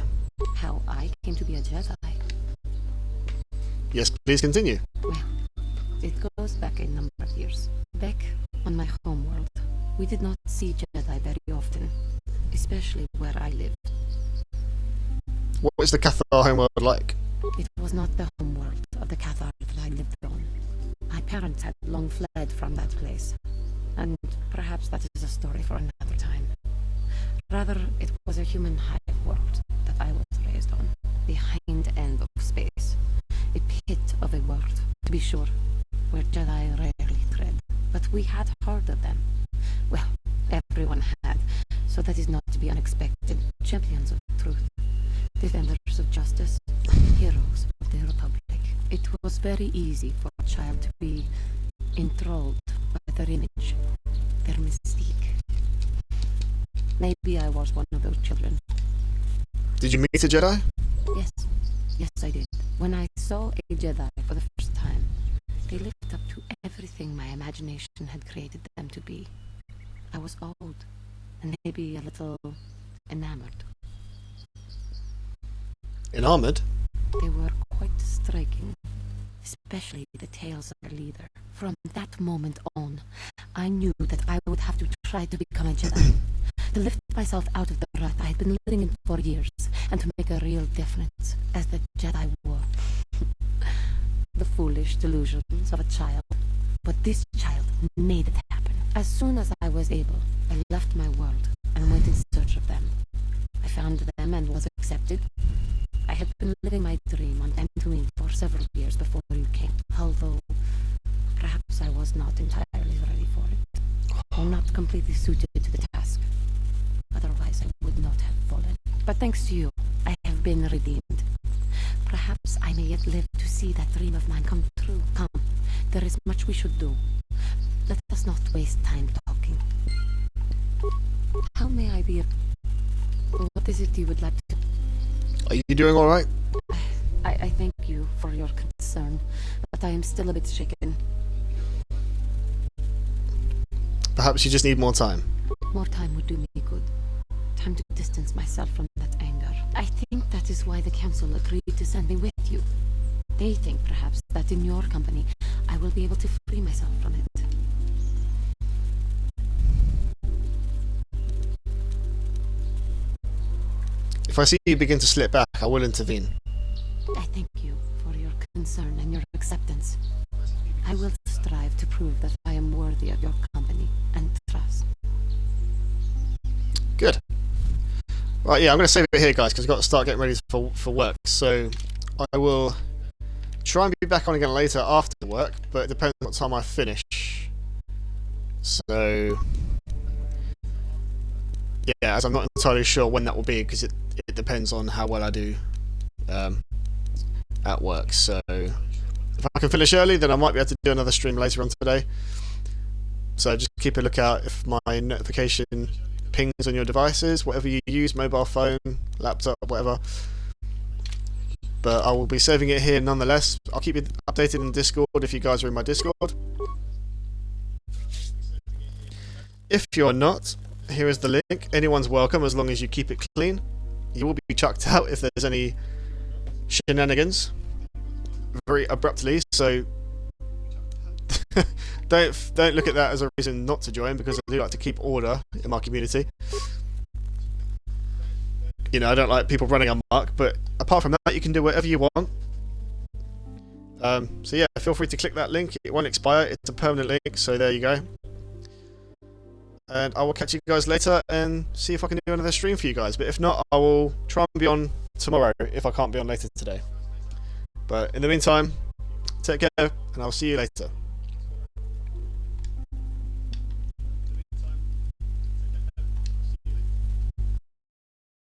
How I came to be a Jedi? Yes, please continue. Well, it goes back a number of years. Back on my homeworld, we did not see Jedi very often, especially where I lived. What was the Cathar homeworld like? It was not the homeworld of the Cathar that I lived on. My parents had long fled from that place, and perhaps that is a story for another time. Rather, it was a human hive world that I was raised on, the hind end of space, a pit of a world, to be sure, where Jedi rarely tread. But we had heard of them. Well, everyone had, so that is not to be unexpected. Champions of truth, defenders of justice, heroes of the Republic. It was very easy for a child to be enthralled by their image, their mystique. Maybe I was one of those children. Did you meet a Jedi? Yes. Yes, I did. When I saw a Jedi for the first time, they lived up to everything my imagination had created them to be. I was old, and maybe a little enamored. Enamored? They were quite striking, especially the tales of their leader. From that moment on, I knew that I would have to try to become a Jedi, to lift myself out of the rut I had been living in for years, and to make a real difference as the Jedi wore. The foolish delusions of a child. But this child made it happen. As soon as I was able, I left my world and went in search of them. I found them and was accepted. I had been living my dream on Tatooine for several years before you came, although perhaps I was not entirely ready for it, or not completely suited to the task. Otherwise, I would not have fallen. But thanks to you, I have been redeemed. Perhaps I may yet live to see that dream of mine come true. Come, there is much we should do. Let us not waste time talking. How may I be of... What is it you would like to... Are you doing alright? I thank you for your concern, but I am still a bit shaken. Perhaps you just need more time. More time would do me good. Time to distance myself from that anger. I think that is why the council agreed to send me with you. They think, perhaps, that in your company, I will be able to free myself from it. If I see you begin to slip back, I will intervene. I thank you for your concern and your acceptance. I will strive to prove that I am worthy of your company and trust. Good. Right, yeah, I'm going to save it here, guys, because I've got to start getting ready for work. So I will try and be back on again later after work, but it depends on what time I finish. So yeah, as I'm not entirely sure when that will be, because it depends on how well I do at work. So if I can finish early, then I might be able to do another stream later on today. So just keep a lookout if my notification pings on your devices, whatever you use, mobile phone, laptop, whatever. But I will be saving it here nonetheless. I'll keep you updated in Discord if you guys are in my Discord. If you're not, here is the link. Anyone's welcome as long as you keep it clean. You will be chucked out if there's any shenanigans very abruptly, so don't look at that as a reason not to join, because I do like to keep order in my community. You know, I don't like people running amok, but apart from that, you can do whatever you want. So yeah, feel free to click that link. It won't expire. It's a permanent link, so there you go. And I will catch you guys later and see if I can do another stream for you guys. But if not, I will try and be on tomorrow if I can't be on later today. But in the meantime, take care, and I'll see you later.